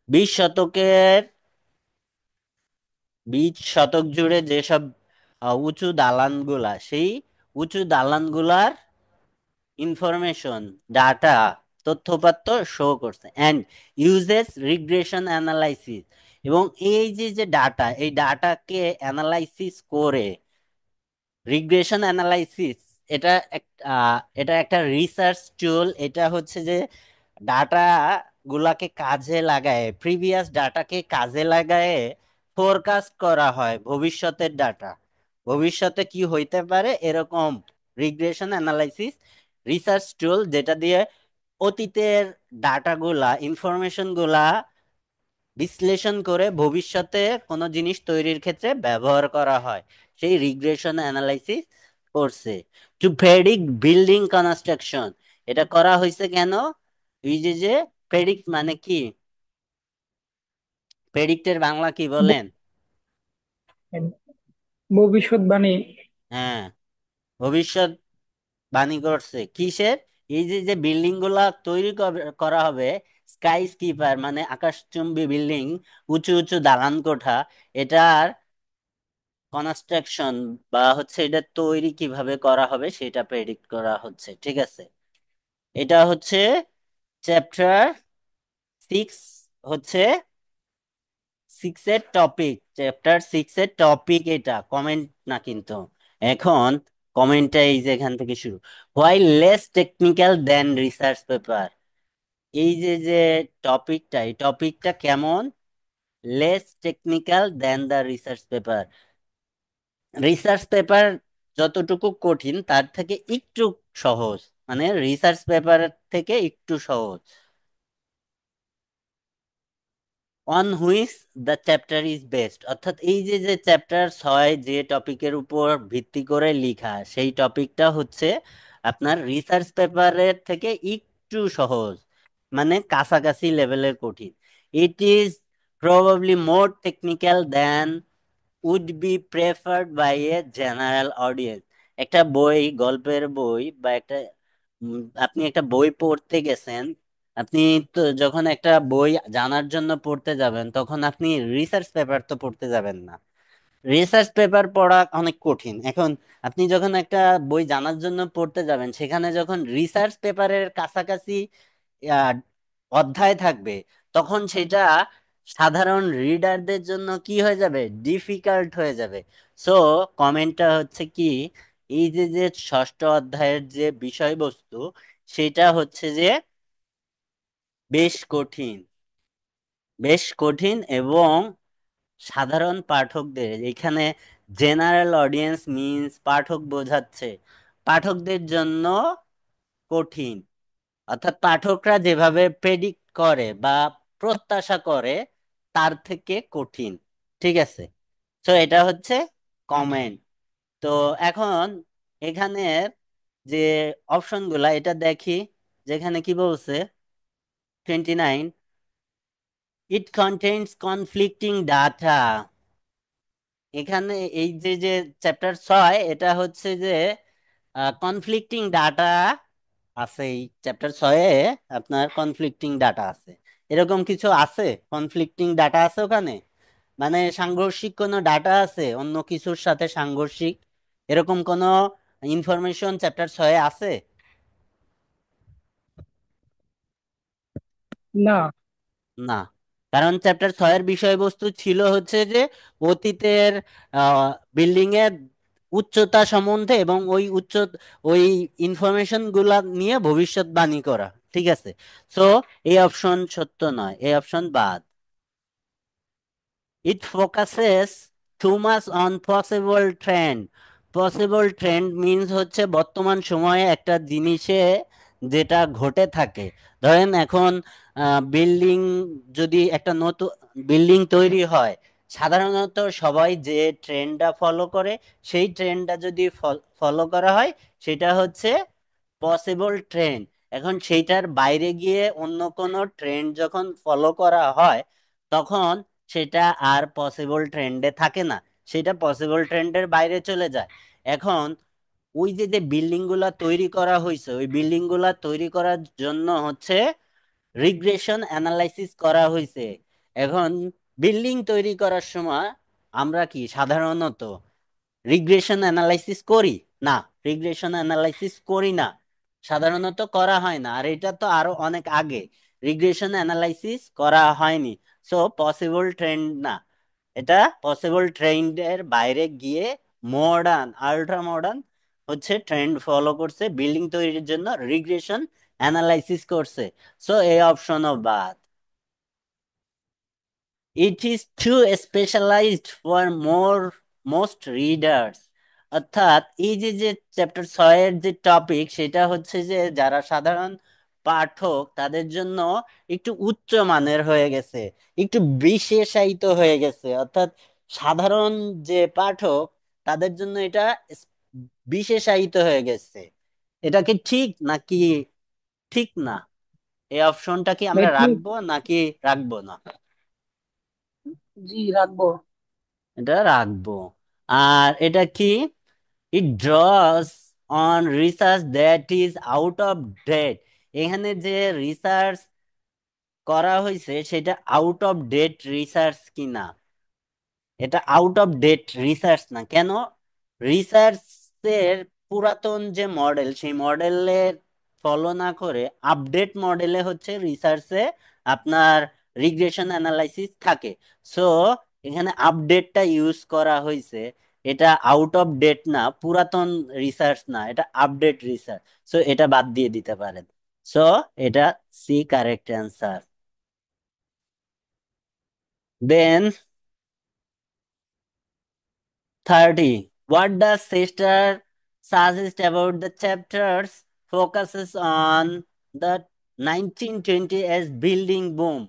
20 শতকের 20 শতক জুড়ে যেসব উঁচু দালানগুলা, সেই উঁচু দালানগুলার ইনফরমেশন, ডাটা, তথ্যপাত্র শো করছে। অ্যান্ড ইউজেস রিগ্রেশন অ্যানালাইসিস, এবং এই যে যে ডাটা, এই ডাটাকে অ্যানালাইসিস করে, রিগ্রেশন অ্যানালাইসিস এটা এটা একটা রিসার্চ টুল। এটা হচ্ছে যে ডাটা গুলাকে কাজে লাগায়, প্রিভিয়াস ডাটাকে কাজে লাগায় ফোরকাস্ট করা হয় ভবিষ্যতের ডাটা, ভবিষ্যতে কি হইতে পারে এরকম রিগ্রেশন অ্যানালাইসিস রিসার্চ টুল, যেটা দিয়ে অতীতের ডাটাগুলা, ইনফরমেশন গুলা বিশ্লেষণ করে ভবিষ্যতে কোনো জিনিস তৈরির ক্ষেত্রে ব্যবহার করা হয়। সেই রিগ্রেশন অ্যানালাইসিস করছে। টু প্রেডিক্ট বিল্ডিং কনস্ট্রাকশন, এটা করা হয়েছে কেন? এই যে যে প্রেডিক্ট মানে কি? প্রেডিক্টের বাংলা কি বলেন? ভবিষ্যৎবাণী। হ্যাঁ, ভবিষ্যৎ বাণী করছে কিসের? এই যে যে বিল্ডিং গুলা তৈরি করা হবে, স্কাই স্কিপার মানে আকাশচুম্বী বিল্ডিং, উঁচু উঁচু দালান কোঠা, এটার কনস্ট্রাকশন বা হচ্ছে এটা তৈরি কিভাবে করা হবে সেটা প্রেডিক্ট করা হচ্ছে। ঠিক আছে, এটা হচ্ছে চ্যাপ্টার 6, হচ্ছে 6 এর টপিক। এটা কমেন্ট না কিন্তু। এখন কমেন্টটা এই যে এখান থেকে শুরু। Why less technical than research paper, এই যে যে টপিকটা, এই টপিকটা কেমন? Less technical than the research paper. Research paper যতটুকু কঠিন তার থেকে একটু সহজ, মানে রিসার্চ পেপার থেকে একটু সহজ। On which the chapter is best, অর্থাৎ এই যে যে চ্যাপ্টার 6 যে টপিকের উপর ভিত্তি করে লিখা, সেই টপিকটা হচ্ছে আপনার রিসার্চ পেপারের থেকে একটু সহজ, মানে কাছাকাছি লেভেলের কঠিন। It is probably more technical than would be preferred by a general audience. একটা বই, গল্পের বই বা একটা আপনি একটা বই পড়তে গেছেন, আপনি তো যখন একটা বই জানার জন্য পড়তে যাবেন, তখন আপনি রিসার্চ পেপার তো পড়তে যাবেন না। রিসার্চ পেপার পড়া অনেক কঠিন। এখন আপনি যখন একটা বই জানার জন্য পড়তে যাবেন, সেখানে যখন রিসার্চ পেপারের কাছাকাছি আহ, অধ্যায় থাকবে, তখন সেটা সাধারণ রিডারদের জন্য কি হয়ে যাবে? ডিফিকাল্ট হয়ে যাবে। সো কমেন্টটা হচ্ছে কি, এই যে যে ষষ্ঠ অধ্যায়ের যে বিষয়বস্তু, সেটা হচ্ছে যে বেশ কঠিন, বেশ কঠিন, এবং সাধারণ পাঠকদের, এখানে জেনারেল অডিয়েন্স মিন্স পাঠক বোঝাচ্ছে, পাঠকদের জন্য কঠিন। অর্থাৎ পাঠকরা যেভাবে প্রেডিক্ট করে বা প্রত্যাশা করে তার থেকে কঠিন। ঠিক আছে, তো এটা হচ্ছে কমেন্ট। তো এখন এখানে যে অপশনগুলা এটা দেখি, যেখানে কি বলছে 29, ইট কন্টেইনস কনফ্লিক্টিং ডাটা। এখানে এই যে যে চ্যাপ্টার 6, এটা হচ্ছে যে কনফ্লিক্টিং ডাটা আছে এই চ্যাপ্টার 6-এ। আপনার কনফ্লিক্টিং ডাটা আছে, এরকম কিছু আছে? কনফ্লিক্টিং ডাটা আছে ওখানে, মানে সাংঘর্ষিক কোনো ডাটা আছে অন্য কিছুর সাথে সাংঘর্ষিক, এরকম কোনো ইনফরমেশন চ্যাপ্টার 6-এ আছে? না। না, কারণ চ্যাপ্টার 6-এর বিষয়বস্তু ছিল হচ্ছে যে অতীতের বিল্ডিং এর উচ্চতা সম্বন্ধে এবং ওই ইনফরমেশন গুলা নিয়ে ভবিষ্যৎবাণী করা। ঠিক আছে, সো এই অপশন সত্য নয়, এই অপশন বাদ। It focuses too much on possible trend. Possible trend means হচ্ছে বর্তমান সময়ে একটা জিনিসে যেটা ঘটে থাকে। ধরেন এখন বিল্ডিং, যদি একটা নতুন বিল্ডিং তৈরি হয়, সাধারণত সবাই যে ট্রেন্ডটা ফলো করে, সেই ট্রেন্ডটা যদি ফলো করা হয়, সেটা হচ্ছে পসিবল ট্রেন্ড। এখন সেইটার বাইরে গিয়ে অন্য কোনো ট্রেন্ড যখন ফলো করা হয়, তখন সেটা আর পসিবল ট্রেন্ডে থাকে না, সেটা পসিবল ট্রেন্ডের বাইরে চলে যায়। এখন ওই যে যে বিল্ডিং গুলা তৈরি করা হয়েছে, ওই বিল্ডিং গুলা তৈরি করার জন্য হচ্ছে রিগ্রেশন অ্যানালাইসিস করা হয়েছে। এখন বিল্ডিং তৈরি করার সময় আমরা কি সাধারণত রিগ্রেশন অ্যানালাইসিস করি? না, রিগ্রেশন অ্যানালাইসিস করি না, সাধারণত করা হয় না। আর এটা তো আরো অনেক আগে রিগ্রেশন অ্যানালাইসিস করা হয়নি, সো পসিবল ট্রেন্ড না। এটা পসিবল ট্রেন্ডের বাইরে গিয়ে মডার্ন, আল্ট্রা মডার্ন হচ্ছে ট্রেন্ড ফলো করছে, বিল্ডিং তৈরির জন্য রিগ্রেশন অ্যানালাইসিস করছে। সো এই অপশনও বাদ। It is too specialized for most readers. অর্থাৎ এই যে যে চ্যাপ্টার 6-এর যে টপিক, সেটা হচ্ছে যে যারা সাধারণ পাঠক তাদের জন্য একটু উচ্চ মানের হয়ে গেছে, একটু বিশেষায়িত হয়ে গেছে। অর্থাৎ সাধারণ যে পাঠক তাদের জন্য এটা বিশেষায়িত হয়ে গেছে। এটা কি ঠিক নাকি ঠিক না? এই অপশনটা কি ভাই আমরা ঠিক। রাখবো নাকি রাখবো না? জি, রাখবো। এটা রাখবো। আর এটা কি? It draws on research that is out of date. এখানে যে রিসার্চ করা হয়েছে সেটা আউট অফ ডেট রিসার্চ কিনা? এটা আউট অফ ডেট রিসার্চ না। কেন? রিসার্চের পুরাতন যে মডেল, সেই মডেলের ফলো না করে আপডেট মডেলে হচ্ছে রিসার্চে আপনার রিগ্রেশন অ্যানালাইসিস থাকে। সো এখানে আপডেটটা ইউজ করা হয়েছে, এটা আউট অফ ডেট না, পুরাতন রিসার্চ না, এটা আপডেট রিসার্চ। সো এটা বাদ দিয়ে দিতে পারেন। সো এটা C correct answer. Then 30. What does Sister suggest about the chapters focuses on the 1920s building boom?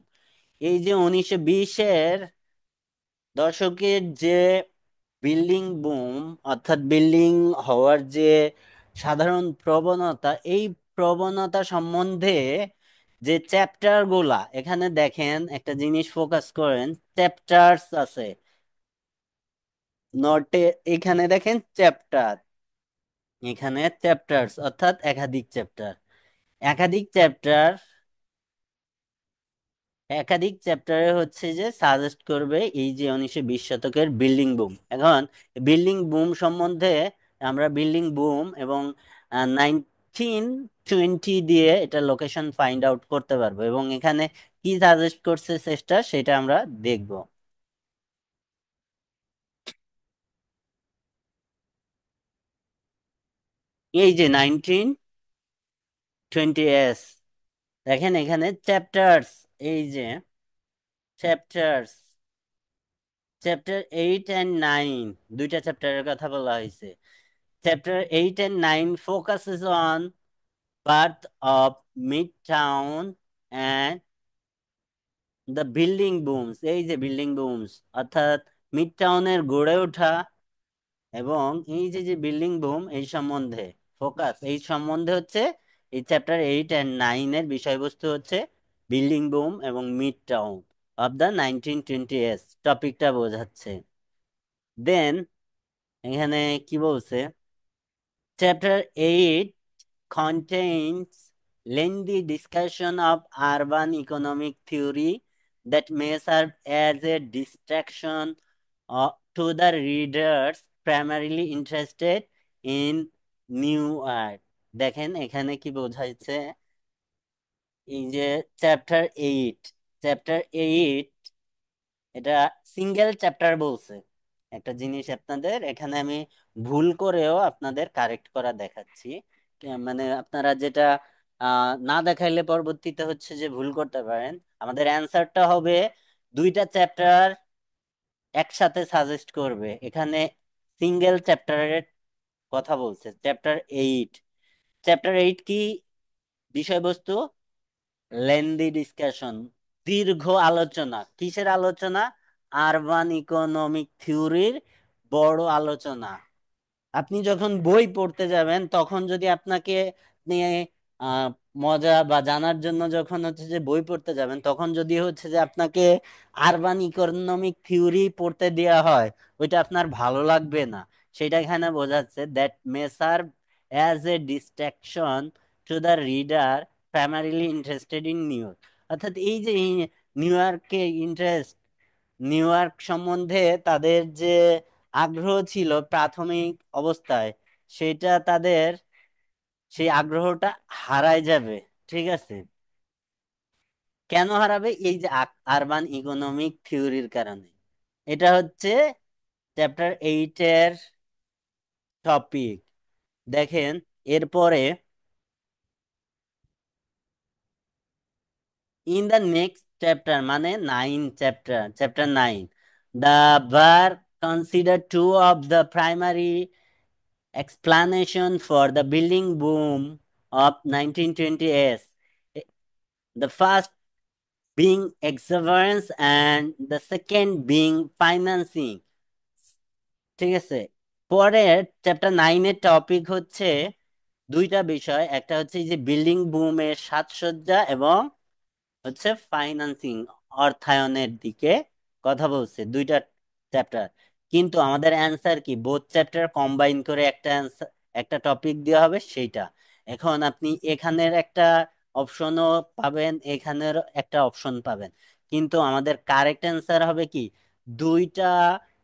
এই যে 1920-এর দশকের যে বিল্ডিং বুম, অর্থাৎ বিল্ডিং হওয়ার যে সাধারণ প্রবণতা, এই প্রবণতা সম্বন্ধে যে চ্যাপ্টার গুলা, এখানে দেখেন একটা জিনিস ফোকাস করেন, চ্যাপ্টার্স আছে নটে, এখানে দেখেন চ্যাপ্টার, এখানে চ্যাপ্টার্স অর্থাৎ একাধিক চ্যাপ্টার। একাধিক চ্যাপ্টার, একাধিক চ্যাপ্টারে হচ্ছে যে সাজেস্ট করবে এই যে 1920 শতকের বিল্ডিং বুম। এখন বিল্ডিং বুম সম্বন্ধে আমরা বিল্ডিং বুম এবং 1920 দিয়ে এটা লোকেশন ফাইন্ড আউট করতে পারবো, এবং এখানে কি সাজেস্ট করছে চেষ্টা, সেটা আমরা দেখব। এই যে 1920s, দেখেন এখানে চ্যাপ্টার্স, এই যে চ্যাপ্টার্স, চ্যাপ্টার 8 and 9, দুইটা চ্যাপ্টারের কথা বলা হয়েছে। Chapter 8 and 9 focuses on birth of Midtown and the building booms। এই যে বিল্ডিং বুমস, অর্থাৎ মিড টাউনের গড়ে ওঠা এবং এই যে যে বিল্ডিং বুম, এই সম্বন্ধে ফোকাস, এই সম্বন্ধে হচ্ছে এই চ্যাপ্টার 8 and 9-এর বিষয়বস্তু হচ্ছে বিল্ডিং বুম এবং mid town of the 1920s, টপিকটা বোঝাচ্ছে। দেন এখানে কি বলছে, Chapter 8 contains lengthy discussion of urban economic theory that may serve as a distraction to the readers primarily interested in new art. দেখেন এখানে কি বোঝাইছে, এই যে চ্যাপ্টার 8, চ্যাপ্টার 8 এটা সিঙ্গেল চ্যাপ্টার বলছে। একটা জিনিস আপনাদের এখানে আমি ভুল করেও আপনাদের কারেক্ট করা দেখাচ্ছি। মানে আপনারা যেটা না দেখাইলে পরবর্তীতে হচ্ছে যে ভুল করতে পারেন। আমাদের অ্যান্সারটা হবে দুইটা চ্যাপ্টার একসাথে সাজেস্ট করবে, এখানে সিঙ্গেল চ্যাপ্টারের কথা বলছে। চ্যাপ্টার 8, চ্যাপ্টার 8 কি বিষয়বস্তু? লেন্দি ডিসকাশন, দীর্ঘ আলোচনা। কিসের আলোচনা? আরবান ইকোনমিক থিওরির বড় আলোচনা। আপনি যখন বই পড়তে যাবেন তখন যদি আপনাকে নিয়ে আহ মজা বা জানার জন্য যখন হচ্ছে যে বই পড়তে যাবেন তখন যদি হচ্ছে যে আপনাকে আরবান ইকোনমিক থিওরি পড়তে দেওয়া হয়, ওইটা আপনার ভালো লাগবে না। সেটা এখানে বোঝাচ্ছে that may serve as a distraction to the reader primarily interested in New York. অর্থাৎ এই যে নিউ ইয়র্কে ইন্টারেস্ট, নিউ ইয়র্ক সম্বন্ধে তাদের যে আগ্রহ ছিল প্রাথমিক অবস্থায়, সেটা তাদের সেই আগ্রহটা হারায় যাবে। ঠিক আছে? কেন হারাবে? এই যে আরবান ইকোনমিক থিওরির কারণে। এটা হচ্ছে চ্যাপ্টার 8 এর টপিক। দেখেন এরপরে ইন দ্য নেক্সট চ্যাপ্টার মানে 9, chapter 9, the bar consider two of the primary explanation for the building boom of 1920s. The first being exuberance and the second being financing. ঠিক আছে? পরের চ্যাপ্টার 9-এর টপিক হচ্ছে দুইটা বিষয়, একটা হচ্ছে এই যে বিল্ডিং বুমের সাজসজ্জা এবং হচ্ছে ফাইন্যান্সিং, অর্থায়নের দিকে কথা বলছে দুইটা চ্যাপ্টার। কিন্তু আমাদের অ্যান্সার কি? বোথ চ্যাপ্টার কম্বাইন করে একটা অ্যান্সার, একটা টপিক দেওয়া হবে সেইটা। এখন আপনি এখানের একটা অপশনও পাবেন, এখানের একটা অপশন পাবেন, কিন্তু আমাদের কারেক্ট অ্যান্সার হবে কি দুইটা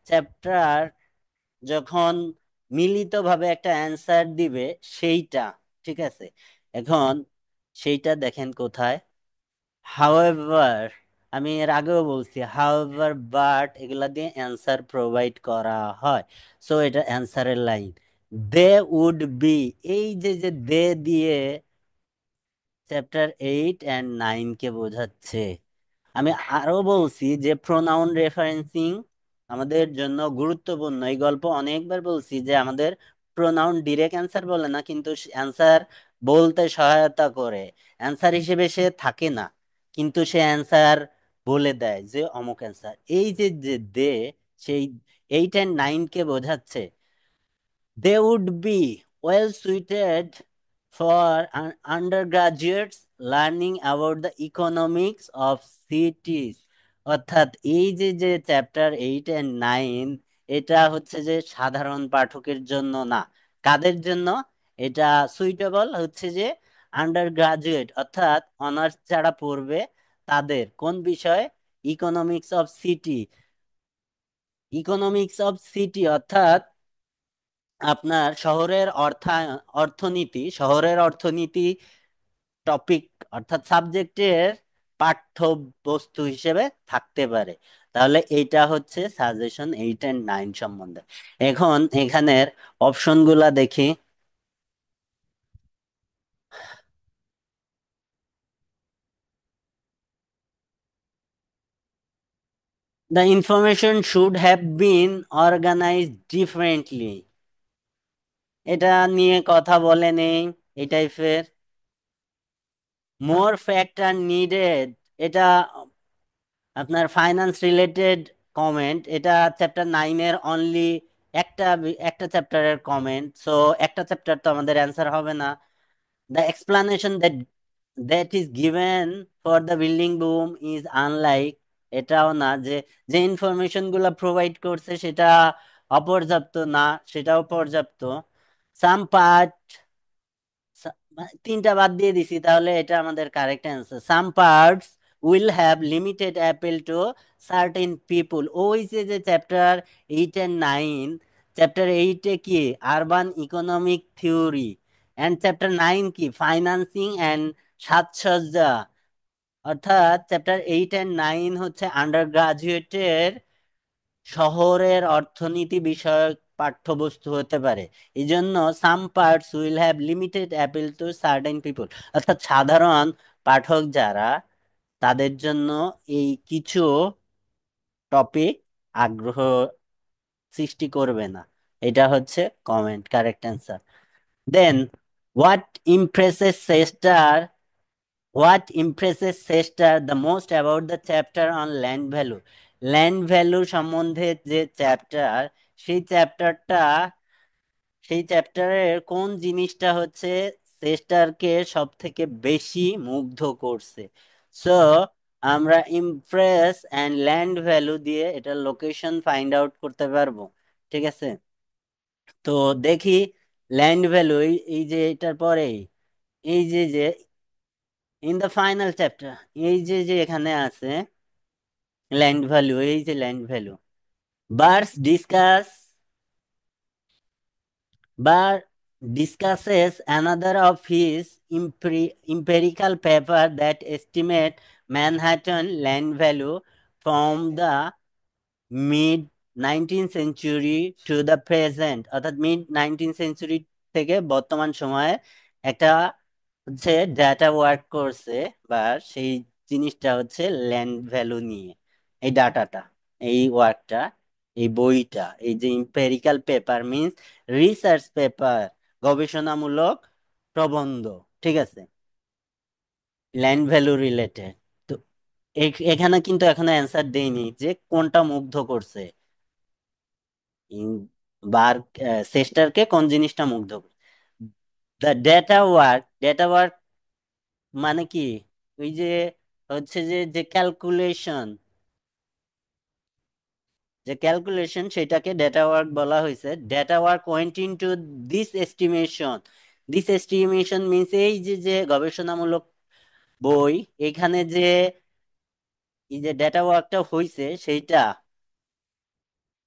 চ্যাপ্টার যখন মিলিতভাবে একটা অ্যান্সার দিবে সেইটা। ঠিক আছে? এখন সেইটা দেখেন কোথায়। হাউএভার, আমি এর আগেও বলছি হাউএভার বাট এগুলা দিয়ে অ্যান্সার প্রোভাইড করা হয়। সো এটা অ্যান্সারের লাইন। দে উড বি, এই যে যে দে দিয়ে চ্যাপ্টার 8 and 9 কে বোঝাচ্ছে। আমি আরো বলছি যে প্রোনাউন রেফারেন্সিং আমাদের জন্য গুরুত্বপূর্ণ। এই গল্প অনেকবার বলছি যে আমাদের প্রোনাউন ডিরেক্ট অ্যান্সার বলে না, কিন্তু অ্যান্সার বলতে সহায়তা করে। অ্যান্সার হিসেবে সে থাকে না, কিন্তু সে অ্যান্সার বলে দেয় যে অমুক অ্যান্সার। এই যে যে দে, সেই 8 and 9 কে বোঝাচ্ছে। They would be well suited for undergraduates learning about the economics of cities. অর্থাৎ এই যে যে চ্যাপ্টার 8 and 9, এটা হচ্ছে যে সাধারণ পাঠকের জন্য না। কাদের জন্য? এটা সুইটেবল হচ্ছে যে আন্ডার গ্রাজুয়েট অর্থাৎ অনার্স যারা পড়বে তাদের। কোন বিষয়? Economics of city. Economics of city অর্থাৎ আপনার শহরের অর্থনীতি টপিক অর্থাৎ সাবজেক্টের পাঠ্যবস্তু হিসেবে থাকতে পারে। তাহলে এইটা হচ্ছে সাজেশন 8 and 9 সম্বন্ধে। এখন এখানের অপশনগুলা দেখি। The information should have been organized differently, এটা নিয়ে কথা বলে নেই এই টাইপের। মোর ফ্যাক্ট আর নিডেড, এটা আপনার ফাইন্যান্স রিলেটেড কমেন্ট। এটা চ্যাপ্টার 9-এর অনলি একটা একটা চ্যাপ্টারের কমেন্ট, সো একটা চ্যাপ্টার তো আমাদের অ্যান্সার হবে না। The explanation that is given for the building broom is unlike, এটাও না যে যে ইনফরমেশন গুলা প্রোভাইড করছে সেটা অপর্যাপ্ত না, সেটাও পর্যাপ্ত। সাম পার্ট, তিনটা বাদ দিয়ে দিছি, তাহলে এটা আমাদের correct answer. Some parts will have limited appeal to certain people. ওই যে যে চ্যাপ্টার 8 and 9, চ্যাপ্টার 8 কি urban economic theory, and chapter 9 কি ফাইন্যান্সিং অ্যান্ড সাজসজ্জা। অর্থাৎ চ্যাপ্টার 8 and 9 হচ্ছে আন্ডার গ্রাজুয়েটের শহরের অর্থনীতি বিষয়ক পাঠ্যবস্তু হতে পারে। এই জন্য সাম parts will have limited appeal to certain people, অর্থাৎ সাধারণ পাঠক যারা, তাদের জন্য এই কিছু টপিক আগ্রহ সৃষ্টি করবে না। এটা হচ্ছে comment correct answer. Then what impresses Chester, what impresses Chester the most about the chapter on land value. Land value সম্বন্ধে যে চ্যাপ্টার, সেই চ্যাপ্টারটা, সেই চ্যাপ্টারের কোন জিনিসটা হচ্ছে সেস্টারকে সব থেকে বেশি মুগ্ধ করছে? সো আমরা ইমপ্রেস অ্যান্ড ল্যান্ড ভ্যালু দিয়ে এটার লোকেশন ফাইন্ড আউট করতে পারবো। ঠিক আছে, তো দেখি ল্যান্ড ভ্যালু, এই যে এটার পরেই, এই যে যে ইন দ্য ফাইনাল চ্যাপ্টার, এই যে যে এখানে আছে ল্যান্ড ভ্যালু, এই যে land value, Barr's discuss, Barr discusses another of his empirical paper that estimate Manhattan land value from the mid 19th century to the present, অর্থাৎ মিড 19th সেঞ্চুরি থেকে বর্তমান সময়ে একটা হচ্ছে ডাটা ওয়ার্ক করছে, বা সেই জিনিসটা হচ্ছে ল্যান্ড ভ্যালু নিয়ে। এই ডাটাটা, এই ওয়ার্কটা, এই বইটা, এই যে empirical paper means research paper, গবেষণামূলক প্রবন্ধ, ঠিক আছে, ল্যান্ড ভ্যালু রিলেটেড। তো এখানে কিন্তু এখনো অ্যান্সার দেইনি যে কোনটা মুগ্ধ করছে, বার সেস্টারকে কোন জিনিসটা মুগ্ধ করছে। The data work, data work মানে কি? ওই যে হচ্ছে যে যে ক্যালকুলেশন, যে ক্যালকুলেশন সেটাকে ডেটা ওয়ার্ক বলা হয়েছে। Data work went into this estimation, this estimation means এই যে যে গবেষণামূলক বই, এখানে যে এই যে ডেটা ওয়ার্কটা হয়েছে সেইটা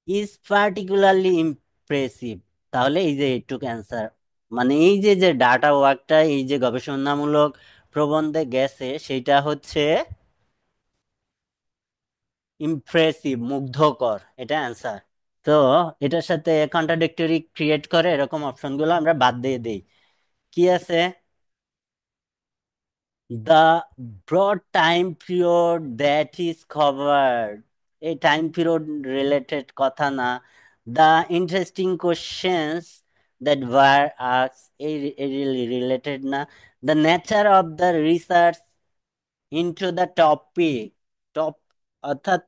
ইজ পার্টিকুলারলি ইমপ্রেসিভ। তাহলে এই যে এইটুক অ্যান্সার, মানে এই যে যে ডাটা ওয়ার্কটা এই যে গবেষণামূলক প্রবন্ধে গেছে সেইটা হচ্ছে ইমপ্রেসিভ, মুগ্ধকর, এটা অ্যান্সার। তো এটার সাথে কন্ট্রাডিক্টরি ক্রিয়েট করে এরকম অপশনগুলো আমরা বাদ দিয়ে দিই। কি আছে? The broad time period that is covered, এই টাইম পিরিয়ড রিলেটেড কথা না। The interesting questions that were asked, এই রিলেটেড না। The nature of the research into the topic, top, অর্থাৎ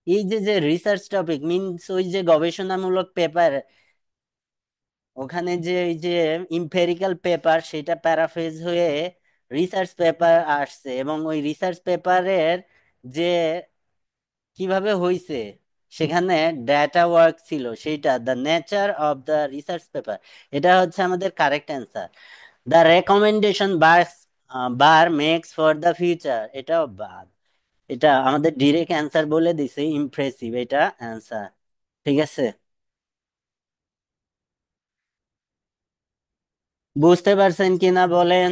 এই যে যে রিসার্চ টপিক মিনস ওই যে গবেষণামূলক পেপার, ওখানে যে এই যে ইম্পেরিক্যাল পেপার সেটা প্যারাফ্রেজ হয়ে রিসার্চ পেপার আসছে, এবং ওই রিসার্চ পেপারের যে কিভাবে হইছে সেখানে ডেটা ওয়ার্ক ছিল, সেইটা the nature of the research paper, এটা হচ্ছে আমাদের correct answer. The recommendation Barr, Barr makes for the future, এটাও বাদ। এটা আমাদের ডিরেক্ট অ্যান্সার বলে দিছে ইমপ্রেসিভ, এটা অ্যান্সার। ঠিক আছে, বুঝতে পারছেন কিনা বলেন?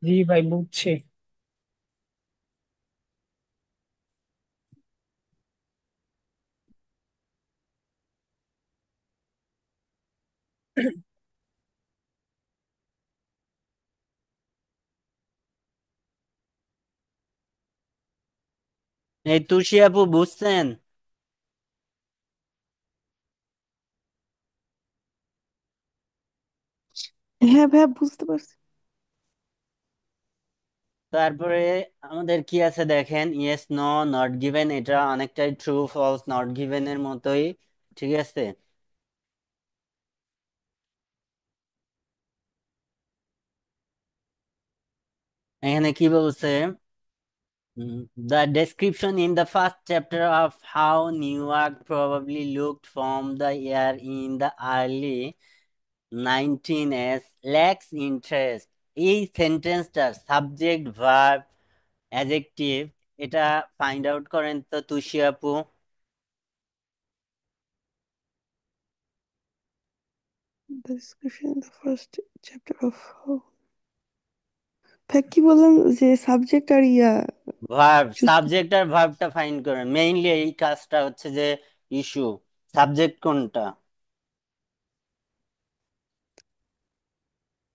জি ভাই, বুঝছি। এই তুলসী আপু বুঝছেন? হ্যাঁ ভাইয়া, বুঝতে পারছি। তারপরে আমাদের কি আছে দেখেন, ইয়েস নো নট গিভেন, এটা অনেকটাই ট্রু ফলস নট গিভেন এর মতোই। ঠিক আছে, এখানে কি বলছে? The description in the first chapter of how Newark probably looked from the air in the early 19s lacks interest. এই সেন্টেন্সটার সাবজেক্ট ভার্ব অ্যাডজেক্টিভ এটা ফাইন্ড আউট করেন তো তুষি আপু। The description in the first chapter of ভাই কি বললাম যে subject আর ইয়া verb choose. Subject আর ভার্বটা find করেন, মেইনলি এই কাজটা হচ্ছে যে ইস্যু। সাবজেক্ট কোনটা?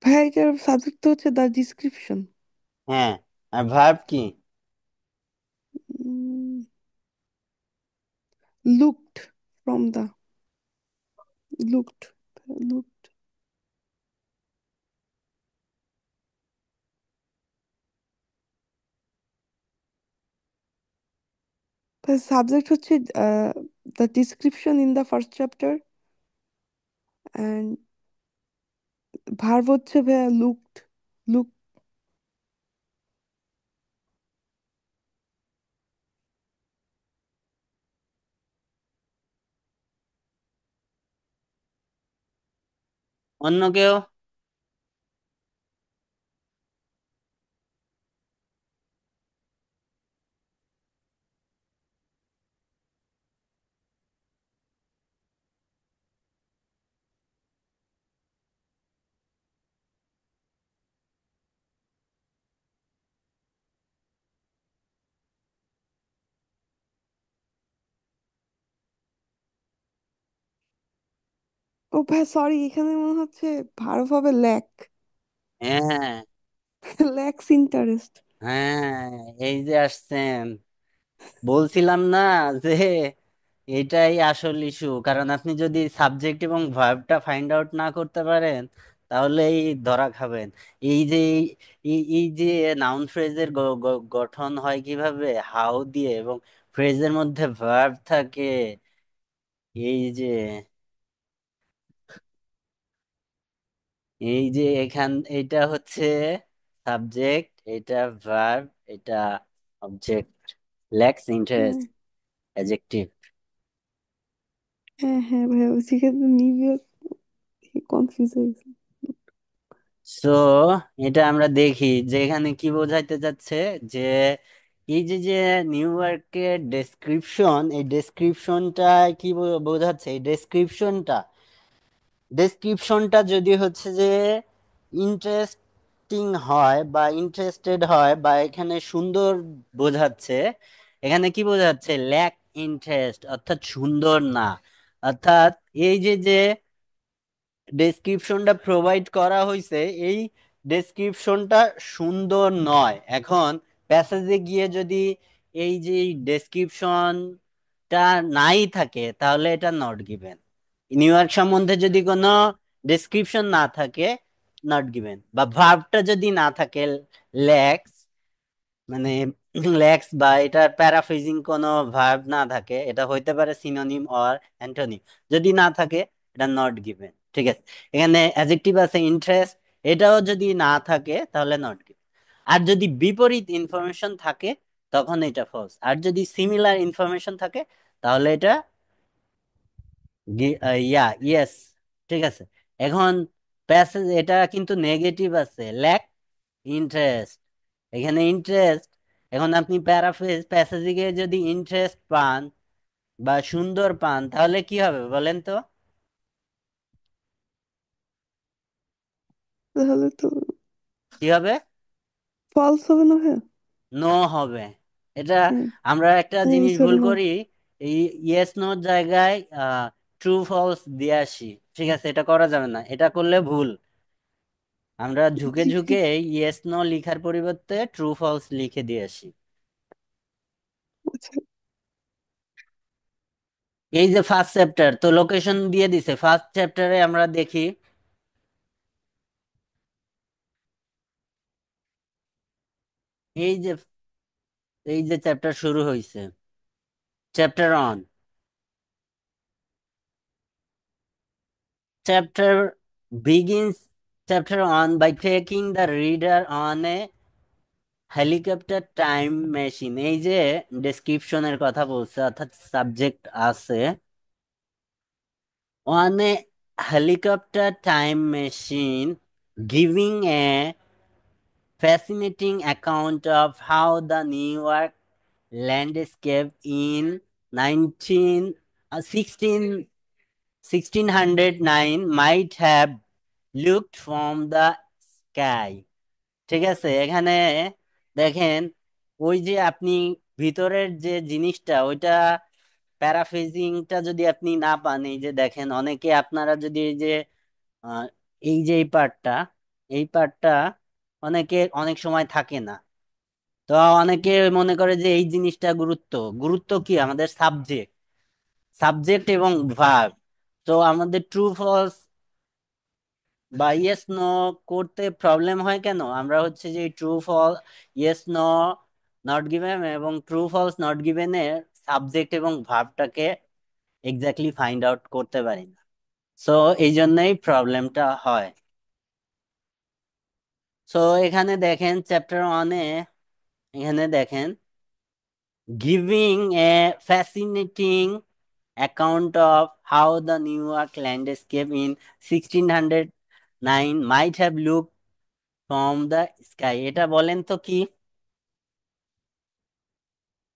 ভাই এটার সাবজেক্ট তো হচ্ছে দ্য ডিসক্রিপশন। হ্যাঁ, আর ভার্ব কি? Looked from the looked looked subject হচ্ছে the description in the first chapter and verb হচ্ছে ভাইয়া লুকড লুক। অন্য কেউ? ও ভাই সরি, এখানে মনে হচ্ছে ভার্ব হবে ল্যাক। হ্যাঁ, ল্যাক্স ইন্টারেস্ট। হ্যাঁ, এই যে আসছেন, বলছিলাম না যে এটাই আসল ইস্যু। কারণ আপনি যদি সাবজেক্ট এবং ভার্বটা ফাইন্ড আউট না করতে পারেন তাহলে এই ধরা খাবেন। এই যে এই যে নাউন ফ্রেজের গঠন হয় কিভাবে, হাউ দিয়ে, এবং ফ্রেজের মধ্যে ভার্ব থাকে। এই যে এখান এটা হচ্ছে সাবজেক্ট, এটা ভার্ব, এটা অবজেক্ট। ল্যাক্স হ্যাঁ ইন্টারেস্ট অ্যাডজেক্টিভ। হ্যাঁ হ্যাঁ ভাই, ওই সেখানে নিউ ইয়র্ক কনফিউজ হয়ে গেছে। সো এটা আমরা দেখি যে এখানে কি বোঝাইতে যাচ্ছে, যে এই যে নিউ ইয়র্কের ডেসক্রিপশন, এই ডেসক্রিপশনটা কি বোঝাচ্ছে? এই ডেসক্রিপশনটা যদি হচ্ছে যে ইন্টারেস্টিং হয় বা ইন্টারেস্টেড হয় বা এখানে সুন্দর বোঝাচ্ছে, এখানে কি বোঝাচ্ছে? ল্যাক ইন্টারেস্ট, অর্থাৎ সুন্দর না। অর্থাৎ এই যে ডেসক্রিপশনটা প্রোভাইড করা হয়েছে, এই ডেসক্রিপশনটা সুন্দর নয়। এখন প্যাসেজে গিয়ে যদি এই যে ডেসক্রিপশনটা নাই থাকে তাহলে এটা নট গিভেন। নিউ ইয়র্ক সম্বন্ধে যদি কোনো ডেসক্রিপশন না থাকে, নট গিভেন। বা ভার্বটা যদি না থাকে, ল্যাক্স, মানে ল্যাক্স, বা এটার প্যারাফ্রেজিং কোনো ভার্ব না থাকে, এটা হইতে পারে সিনোনিম অর অ্যান্টোনিম, যদি না থাকে এটা নট গিভেন। ঠিক আছে? এখানে অ্যাডজেক্টিভ আছে ইন্টারেস্ট, এটাও যদি না থাকে তাহলে নট গিভেন। আর যদি বিপরীত ইনফরমেশন থাকে তখন এটা ফলস। আর যদি সিমিলার ইনফরমেশন থাকে তাহলে এটা ইয়েস। ঠিক আছে? এখন প্যাসেজ এটা কিন্তু নেগেটিভ আছে, ল্যাক ইন্টারেস্ট, এখানে ইন্টারেস্ট। এখন আপনি প্যারাফ্রেজ প্যাসেজে গিয়ে যদি ইন্টারেস্ট পান বা সুন্দর পান তাহলে কি হবে বলেন তো? তাহলে তো কি হবে? ফলস হবে না ভাইয়া? নো হবে। এটা হ্যাঁ আমরা একটা হ্যাঁ, জিনিস সরি ভুল নো। করি, এই ইয়েস নোর জায়গায় ট্রু ফলস দিয়ে আসি। ঠিক আছে? এটা করা যাবে না, এটা করলে ভুল। আমরা ঝুঁকে জি জি। ঝুঁকে ইয়েস নো লিখার পরিবর্তে ট্রু ফলস লিখে দিয়ে আসি। আচ্ছা। এই যে ফার্স্ট চ্যাপ্টার, তো লোকেশন দিয়ে দিছে। ফার্স্ট চ্যাপ্টারে আমরা দেখি, এই যে চ্যাপ্টার শুরু হয়েছে, chapter on, chapter begins chapter on by taking the reader on a helicopter time machine, এই যে ডেসক্রিপশনের কথা বলছে, অর্থাৎ সাবজেক্ট আছে ওয়ানে, helicopter time machine giving a fascinating account of how the New York landscape in 1609 might have looked from the sky. ঠিক আছে, এখানে দেখেন, ওই যে আপনি ভিতরের যে জিনিসটা ওইটা, প্যারাফ্রেজিংটা যদি আপনি না পান, এই যে দেখেন অনেকে আপনারা যদি এই যে আহ, এই যে এই পার্টটা অনেকে অনেক সময় থাকে না। তো অনেকে মনে করে যে এই জিনিসটা গুরুত্ব, গুরুত্ব কি আমাদের সাবজেক্ট, সাবজেক্ট এবং ভার্ব। তো আমাদের ট্রু ফলস বা ইয়েস নো করতে প্রবলেম হয় কেন, আমরা হচ্ছে যে true false, yes no, not given এবং ট্রু ফলস নট গিভেনের সাবজেক্ট এবং ভার্বটাকে এক্স্যাক্টলি ফাইন্ড আউট করতে পারি না। সো এই জন্যই প্রবলেমটা হয়। সো এখানে দেখেন চ্যাপ্টার ওয়ানে, এখানে দেখেন giving a fascinating account of how the New York landscape in 1609 might have looked from the sky. এটা বলেন তো কি,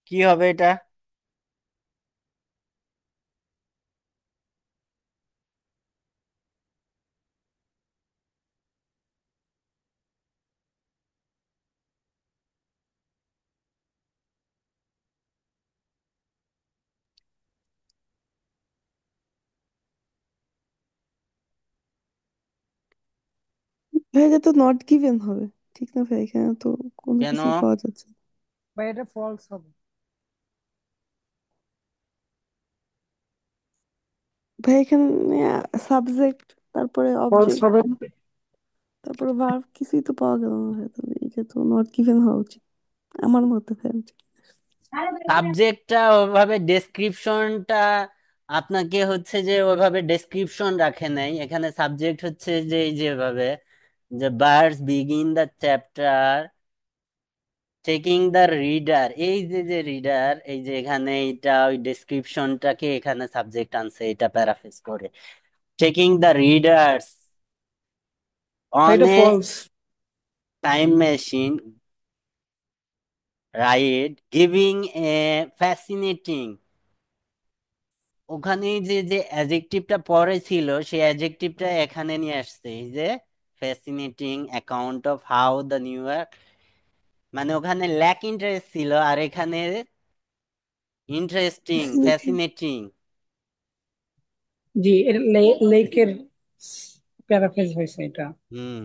কি হবে এটা? ভাই এটা তো নট গিভেন হবে, ঠিক না ভাই? এখানে তো কোনো কেন? কিছুই পাওয়া যাচ্ছে না। ভাই এটা ফলস হবে। ভাই এখানে সাবজেক্ট, তারপরে ফলস অবজেক্ট, হবে। তারপরে ভার্ব, কিছুই তো পাওয়া গেল না ভাই, তাহলে এটা তো নট গিভেন হওয়া উচিত আমার মতে ভাই। সাবজেক্টটা ওভাবে ডেসক্রিপশনটা আপনাকে হচ্ছে যে ওইভাবে ডেসক্রিপশন রাখে নাই, এখানে সাবজেক্ট হচ্ছে যে এই যেভাবে যে birds begin the chapter taking the reader, এই যে যে রিডার, এই যে এখানে এটা ওই ডেসক্রিপশনটাকে এখানে সাবজেক্ট আনছে, এটা প্যারাফ্রেজ করে taking the reader's by on এটা এ false. Time machine ride giving a fascinating, ওখানে যে যে অ্যাডজেক্টিভটা পরে ছিল সেই অ্যাডজেক্টিভটা এখানে নিয়ে আসছে, এই যে fascinating account of how the new York, মানে ওখানে ল্যাক ইন্টারেস্ট ছিল আর এখানে ইন্টারেস্টিং, ফ্যাসিনেটিং। ফ্যাসিনেটিং। জি, এর লেকের প্যারাফ্রেজ হয়েছে এটা। হুম।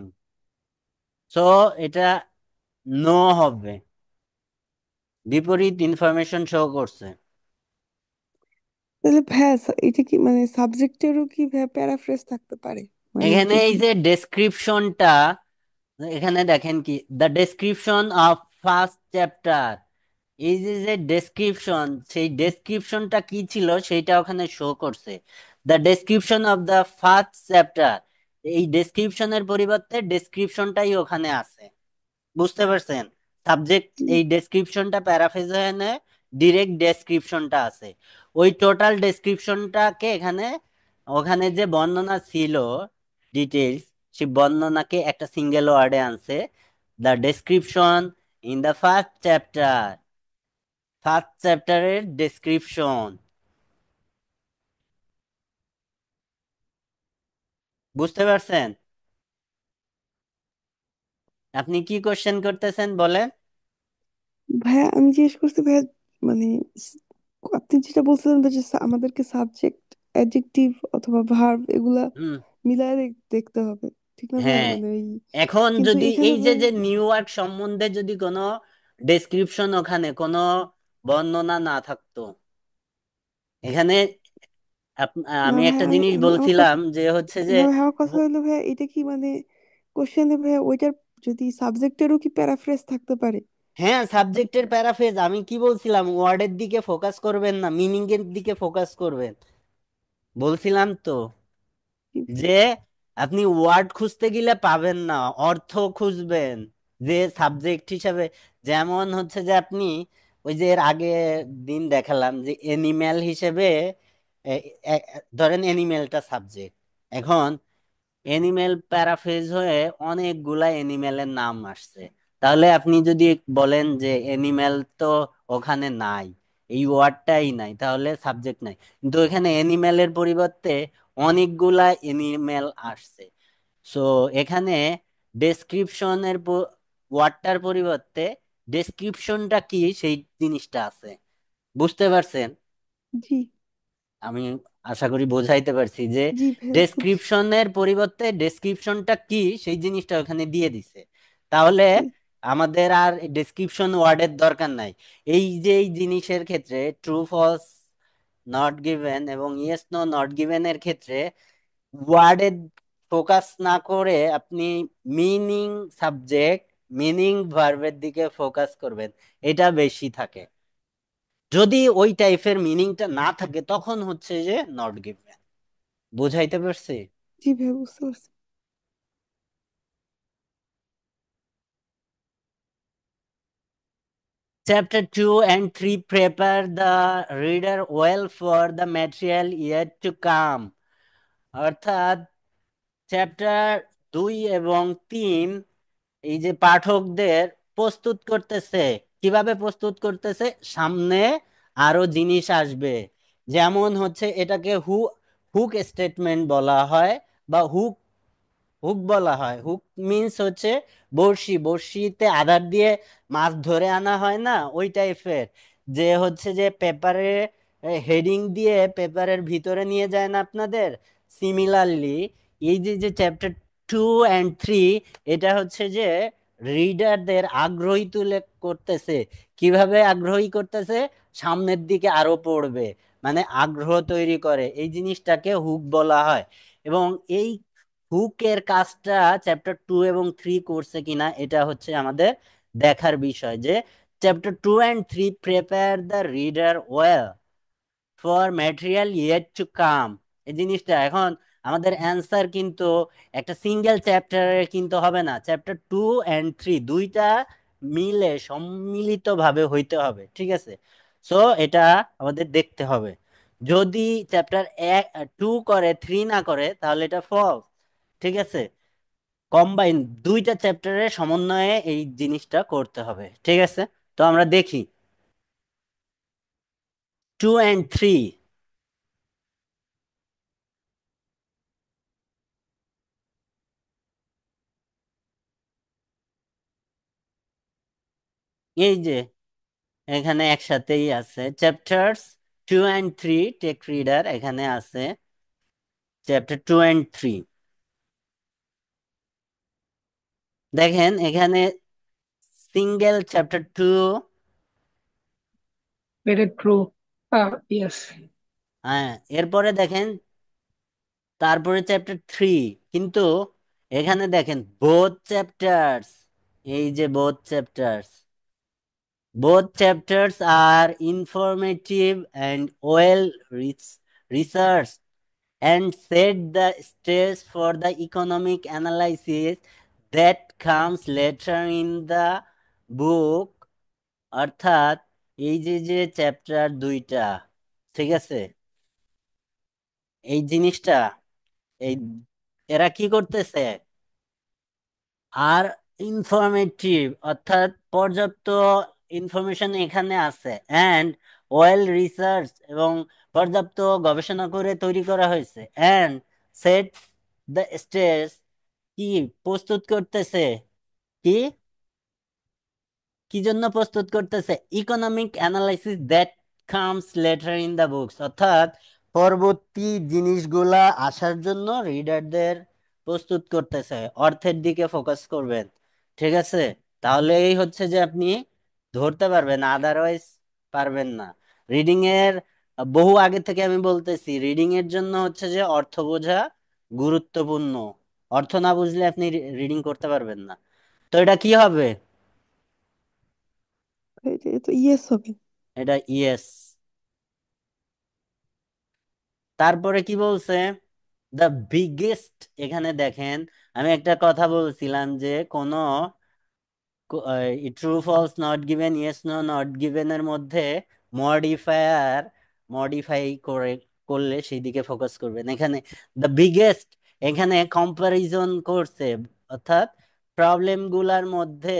সো এটা নো হবে, বিপরীত ইনফরমেশন শো করছে। তাহলে ভ্যাস এটা কি মানে সাবজেক্টেরও কি প্যারাফ্রেজ থাকতে পারে? মানে এখানে এটা এই কি? যে ডেসক্রিপশনটা, এখানে দেখেন কি the description of first chapter, এই যে যে ডেসক্রিপশন, সেই ডেসক্রিপশনটা কি ছিল সেইটা ওখানে শো করছে। The description of the first chapter, এই ডেসক্রিপশনের পরিবর্তে ডেসক্রিপশনটাই ওখানে আছে। বুঝতে পারছেন? সাবজেক্ট এই ডেসক্রিপশনটা প্যারাফ্রেজ হয়ে নেয়, ডিরেক্ট ডেসক্রিপশনটা আছে, ওই টোটাল ডেসক্রিপশনটাকে এখানে, ওখানে যে বর্ণনা ছিল ডিটেইলস, সেই বর্ণনাকে একটা সিঙ্গেল ওয়ার্ডে আনছে, the description in the first chapter, first চ্যাপ্টারের ডেসক্রিপশন। বুঝতে পারছেন? আপনি কি কোশ্চেন করতেছেন বলেন? ভাইয়া আমি জিজ্ঞেস করছি ভাইয়া, মানে স- আপনি যেটা বলছিলেন যে আমাদেরকে সাবজেক্ট, অ্যাডজেক্টিভ অথবা ভার্ব এগুলা হুম। মিলায় দেখতে হবে, ঠিক না ভাইয়া? হ্যাঁ, মানে ওই এখন কিন্তু যদি এখানে এই যে ভাই যে নিউ ইয়র্ক সম্বন্ধে যদি কোনো ডেসক্রিপশন, ওখানে কোনো বর্ণনা না থাকতো, এখানে না আমি ভাই, একটা আমি জিনিস আমার কথা, বলছিলাম যে হচ্ছে যে না ভাই আমার কথা হলো ভাইয়া, এটা কি মানে কোশ্চেনে ভাইয়া ওইটার যদি সাবজেক্টেরও কি প্যারাফ্রেজ থাকতে পারে? হ্যাঁ, সাবজেক্টের প্যারাফ্রেজ, আমি কি বলছিলাম, ওয়ার্ডের দিকে ফোকাস করবেন না, মিনিং এর দিকে ফোকাস করবেন, বলছিলাম তো যে আপনি ওয়ার্ড খুঁজতে গেলে পাবেন না, অর্থ খুঁজবেন, যে সাবজেক্ট হিসাবে, যেমন হচ্ছে যে আপনি ওই যে এর আগে দিন দেখালাম যে এনিম্যাল হিসেবে এ- ধরেন এনিম্যালটা সাবজেক্ট। এখন এনিমেল প্যারাফ্রেজ হয়ে অনেকগুলা এনিমেলের নাম আসছে, তাহলে আপনি যদি বলেন যে এনিমেল তো ওখানে নাই, এই ওয়ার্ডটাই নাই, তাহলে সাবজেক্ট নাই। কিন্তু এখানে এনিমেলের পরিবর্তে অনেকগুলা এনিমেল আসছে। সো এখানে ডেসক্রিপশনের ওয়ার্ডটার পরিবর্তে ডেসক্রিপশনটা কি সেই জিনিসটা আছে। বুঝতে পারছেন? জি। আমি আশা করি বোঝাইতে পারছি যে জি ভাইয়া বুঝছি। ডেসক্রিপশনের পরিবর্তে ডেসক্রিপশনটা কি সেই জিনিসটা ওখানে দিয়ে দিছে। তাহলে জি। আমাদের আর ডেসক্রিপশন ওয়ার্ডের দরকার নাই। এই যে এই জিনিসের ক্ষেত্রে ট্রু ফলস নট গিভেন এবং ইয়েস নো নট গিভেন এর ক্ষেত্রে ওয়ার্ডে ফোকাস না করে আপনি মিনিং সাবজেক্ট, মিনিং ভার্বের দিকে ফোকাস করবেন, এটা বেশি থাকে। যদি ওই টাইপের মিনিংটা না থাকে তখন হচ্ছে যে নট গিভেন। বুঝাইতে পারছি? জি ভাইয়া বুঝতে পারছি। Chapter 2 and 3 prepare the reader well for the material yet to come। অর্থাৎ চ্যাপ্টার 2 এবং 3 এই যে পাঠকদের প্রস্তুত করতেছে। কিভাবে প্রস্তুত করতেছে? সামনে আরো জিনিস আসবে। যেমন হচ্ছে এটাকে হুক স্টেটমেন্ট বলা হয় বা হুক হুক বলা হয়। হুক মিন্স হচ্ছে বড়শিতে আধার দিয়ে মাছ ধরে আনা হয় না, ওই টাইপের। যে হচ্ছে যে পেপারে হেডিং দিয়ে পেপারের ভিতরে নিয়ে যায় না আপনাদের, সিমিলারলি এই যে যে চ্যাপ্টার 2 and 3, এটা হচ্ছে যে রিডারদের আগ্রহী তুলে করতেছে। কিভাবে আগ্রহী করতেছে? সামনের দিকে আরো পড়বে, মানে আগ্রহ তৈরি করে, এই জিনিসটাকে হুক বলা হয়। এবং এই হুকের কাজটা চ্যাপ্টার 2 এবং 3 করছে কিনা এটা হচ্ছে আমাদের দেখার বিষয়। যে chapter 2 and 3 prepare the reader well for material yet to come. এই জিনিসটা এখন আমাদের অ্যান্সার কিন্তু একটা সিঙ্গেল চ্যাপ্টারে কিন্তু হবে না, চ্যাপ্টার 2 and 3 দুইটা মিলে সম্মিলিত ভাবে হইতে হবে, ঠিক আছে? সো এটা আমাদের দেখতে হবে। যদি চ্যাপ্টার 2 করে 3 না করে তাহলে এটা ফলস, ঠিক আছে? কম্বাইন দুইটা চ্যাপ্টারের সমন্বয়ে এই জিনিসটা করতে হবে, ঠিক আছে? তো আমরা দেখি 2 and 3। এই যে এখানে একসাথেই আছে চ্যাপ্টার্স 2 and 3, টেক রিডার এখানে আছে চ্যাপ্টার 2 and 3। দেখেন এখানে single chapter 2। Very true. Yes. হ্যাঁ, এরপরে দেখেন তারপরে চ্যাপ্টার 3। কিন্তু এখানে দেখেন বোথ চ্যাপ্টার্স, এই যে both chapters are informative and well researched and set the stage for the economic analysis that comes later in the book। অর্থাৎ এই যে যে চ্যাপ্টার 2টা, ঠিক আছে, এই জিনিসটা এই এরা কি করতেছে? আর ইনফরমেটিভ, অর্থাৎ পর্যাপ্ত ইনফরমেশন এখানে আছে, অ্যান্ড ওয়েল রিসার্চ এবং পর্যাপ্ত গবেষণা করে তৈরি করা হয়েছে, অ্যান্ড সেট দ্য স্টেজ, কি প্রস্তুত করতেছে? কি কি জন্য প্রস্তুত করতেছে? Economic analysis that comes later in the books. অর্থাৎ পরবর্তী জিনিসগুলা আসার জন্য রিডারদের প্রস্তুত করতেছে, অর্থের দিকে ফোকাস করবেন, ঠিক আছে? তাহলে এই হচ্ছে যে আপনি ধরতে পারবেন, আদারওয়াইজ পারবেন না। রিডিং এর বহু আগে থেকে আমি বলতেছি, রিডিং এর জন্য হচ্ছে যে অর্থ বোঝা গুরুত্বপূর্ণ। অর্থ না বুঝলে আপনি রিডিং করতে পারবেন না। তো এটা কি হবে? এটা তো ইয়েস হবে। এটা ইয়েস। তারপরে কি বলছে? The biggest. এখানে দেখেন আমি একটা কথা বলছিলাম যে কোনো true false, not given, yes no, not given এর মধ্যে মডিফায়ার মডিফাই করলে সেই দিকে ফোকাস করবেন। এখানে দ্য বিগেস্ট, এখানে কম্পারিজন করছে, অর্থাৎ প্রবলেম গুলার মধ্যে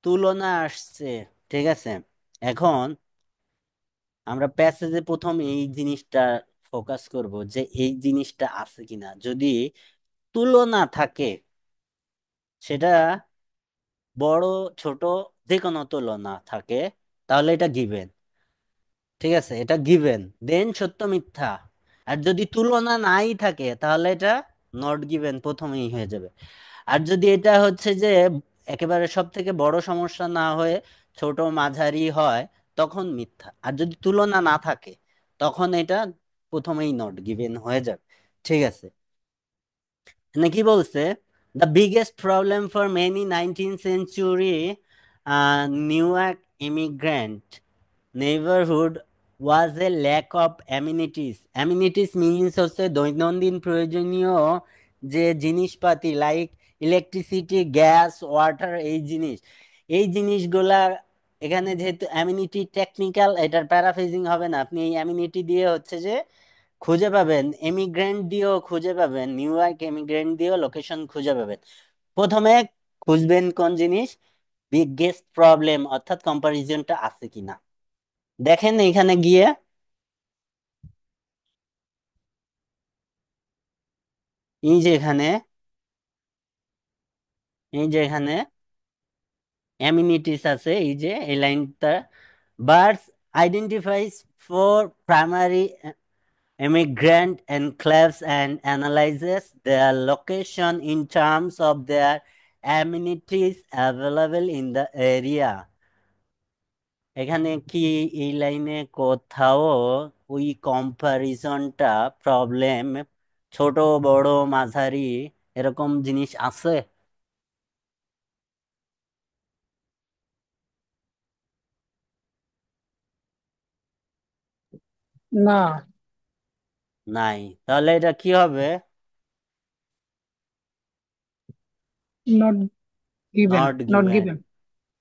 তুলনা আসছে। ঠিক আছে, এখন আমরা প্যাসেজে প্রথম এই জিনিসটা ফোকাস করব যে এই জিনিসটা আছে কিনা। যদি তুলনা থাকে, সেটা বড় ছোট যে কোনো তুলনা থাকে, তাহলে এটা গিভেন। ঠিক আছে, এটা গিভেন, দেন সত্য মিথ্যা। আর যদি তুলনা নাই থাকে তাহলে এটা নট গিভেন প্রথমেই হয়ে যাবে। আর যদি এটা হচ্ছে যে একেবারে সব থেকে বড় সমস্যা না হয়ে ছোট মাঝারি হয়, তখন মিথ্যা। আর যদি তুলনা না থাকে, তখন এটা প্রথমেই নট গিভেন হয়ে যাবে। ঠিক আছে, মানে কি বলছে, the biggest problem for many 19th century New York immigrant neighbourhood was a lack of amenities. Amenities means হচ্ছে দৈনন্দিন প্রয়োজনীয় যে জিনিসপাতি, লাইক ইলেকট্রিসিটি, গ্যাস, ওয়াটার, এই জিনিসগুলা। এখানে যেহেতু অ্যামিনিটি টেকনিক্যাল, এটার প্যারাফ্রেজিং হবে না। আপনি এই অ্যামিনিটি দিয়ে হচ্ছে যে খুঁজে পাবেন, এমিগ্রেন্ট দিয়েও খুঁজে পাবেন, নিউ ইয়র্ক এমিগ্রেন্ট দিয়েও লোকেশন খুঁজে পাবেন। প্রথমে খুঁজবেন কোন জিনিস, বিগেস্ট প্রবলেম, অর্থাৎ কম্পারিজনটা আছে কিনা। দেখেন এখানে গিয়ে, এই যে এখানে এই যে এখানে অ্যামিনিটিস আছে, এই যে এই লাইনটা, Barr's identifies for primary immigrant enclaves and analyzes their location in terms of their amenities available in the area. এখানে কি এই লাইনে কোথাও ওই কম্পারিজনটা, প্রবলেম ছোট বড় মাঝারি এরকম জিনিস আছে? না, নাই। তাহলে এটা কি হবে? Not given, not not given. Given.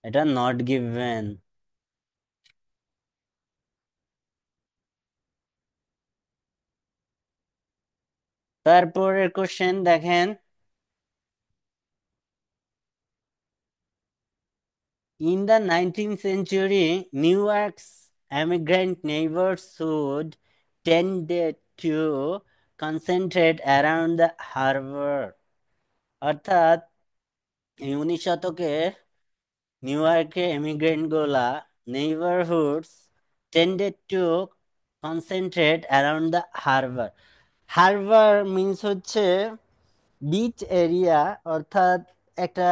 এটা নট গিভেন। তারপরের কোশ্চেন দেখেন, in the 19th century, Newark's immigrant neighborhood tended to concentrate around the harbor. অর্থাৎ এই 19 শতকে নিউ ইয়র্কে ইমিগ্রেন্ট গুলা neighbourhoods টেন্ডেড two concentrate around the harbour. Harbour means হচ্ছে beach area, অর্থাৎ একটা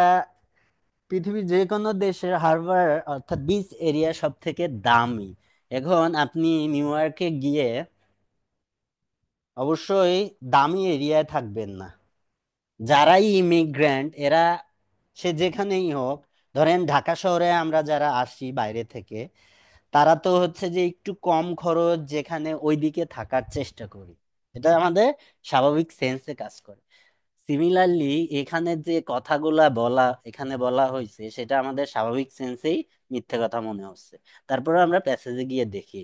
পৃথিবীর যে কোনো দেশের হারবার অর্থাৎ বিচ এরিয়া সব থেকে দামি। এখন আপনি নিউ ইয়র্কে গিয়ে অবশ্যই দামি এরিয়ায় থাকবেন না। যারাই ইমিগ্রেন্ট এরা, সে যেখানেই হোক, ধরেন ঢাকা শহরে আমরা যারা আসি বাইরে থেকে, তারা তো হচ্ছে যে একটু কম খরচ যেখানে ওইদিকে থাকার চেষ্টা করি। এটা আমাদের স্বাভাবিক সেন্সে কাজ করে। সিমিলারলি এখানে যে কথাগুলা এখানে বলা হয়েছে, সেটা আমাদের স্বাভাবিক সেন্সেই মিথ্যে কথা মনে হচ্ছে। তারপরে আমরা প্যাসেজে গিয়ে দেখি,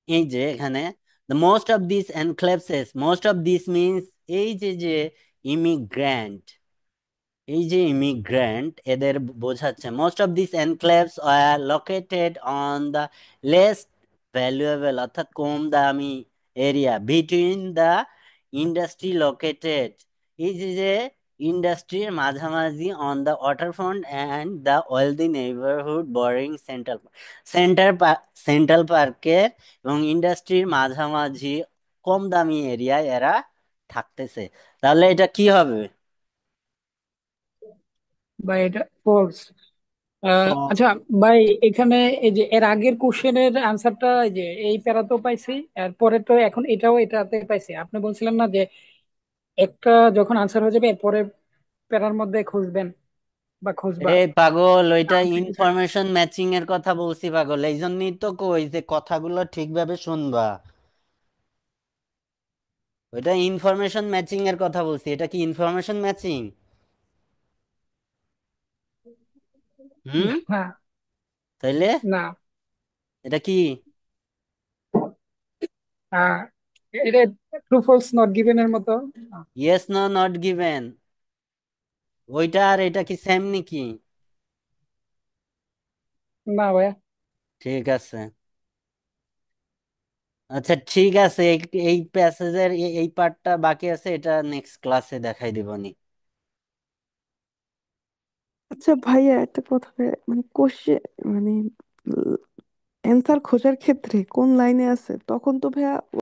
এই যে এখানে the most of these enclaves, most of these means এই যে যে ইমিগ্র্যান্ট, এই যে ইমিগ্রেন্ট এদের বোঝাচ্ছে। Most of this enclaves are located on the less valuable, অর্থাৎ কম দামি area, between the industry located, এই যে যে ইন্ডাস্ট্রির মাঝামাঝি, on the waterfront and the wealthy neighbourhood bordering centre Central পার্কের এবং ইন্ডাস্ট্রির মাঝামাঝি কম দামি এরিয়ায় এরা থাকতেছে। তাহলে এটা কি হবে? বা এটা ফলস। আচ্ছা ভাই, এখানে এই যে এর আগের কোশ্চেনের আনসারটা, এই যে এই প্যারাতেও পাইছি, এরপরে তো এখন এটাও এটাতে পাইছি। আপনি বলছিলেন না যে একটা যখন আনসার হয়ে যাবে এরপরে প্যারার মধ্যে খুঁজবেন বা খুঁজবা। এই পাগল, ওইটা আমি তো এটা, ইনফরমেশন ম্যাচিং এর কথা বলছি পাগল। এই জন্যই তো কই যে কথাগুলো ঠিকভাবে শুনবা। ওইটা ইনফরমেশন ম্যাচিং এর কথা বলছি, এটা কি ইনফরমেশন ম্যাচিং? হুম? না, তাইলে না। এটা কি? আহ এটা ট্রু ফলস নট গিভেন এর মতো। ইয়েস নো নট গিভেন, ওইটা আর এটা কি সেম নাকি? না ভাইয়া। ঠিক আছে, আচ্ছা ঠিক আছে, এই এই প্যাসেজের এই পার্টটা বাকি আছে, এটা নেক্সট ক্লাসে দেখাই দিবনি। আচ্ছা ভাইয়া, একটা কথা মানে কোশ্চেন, মানে অ্যান্সার খোঁজার ক্ষেত্রে কোন লাইনে আছে তখন তো ভাইয়া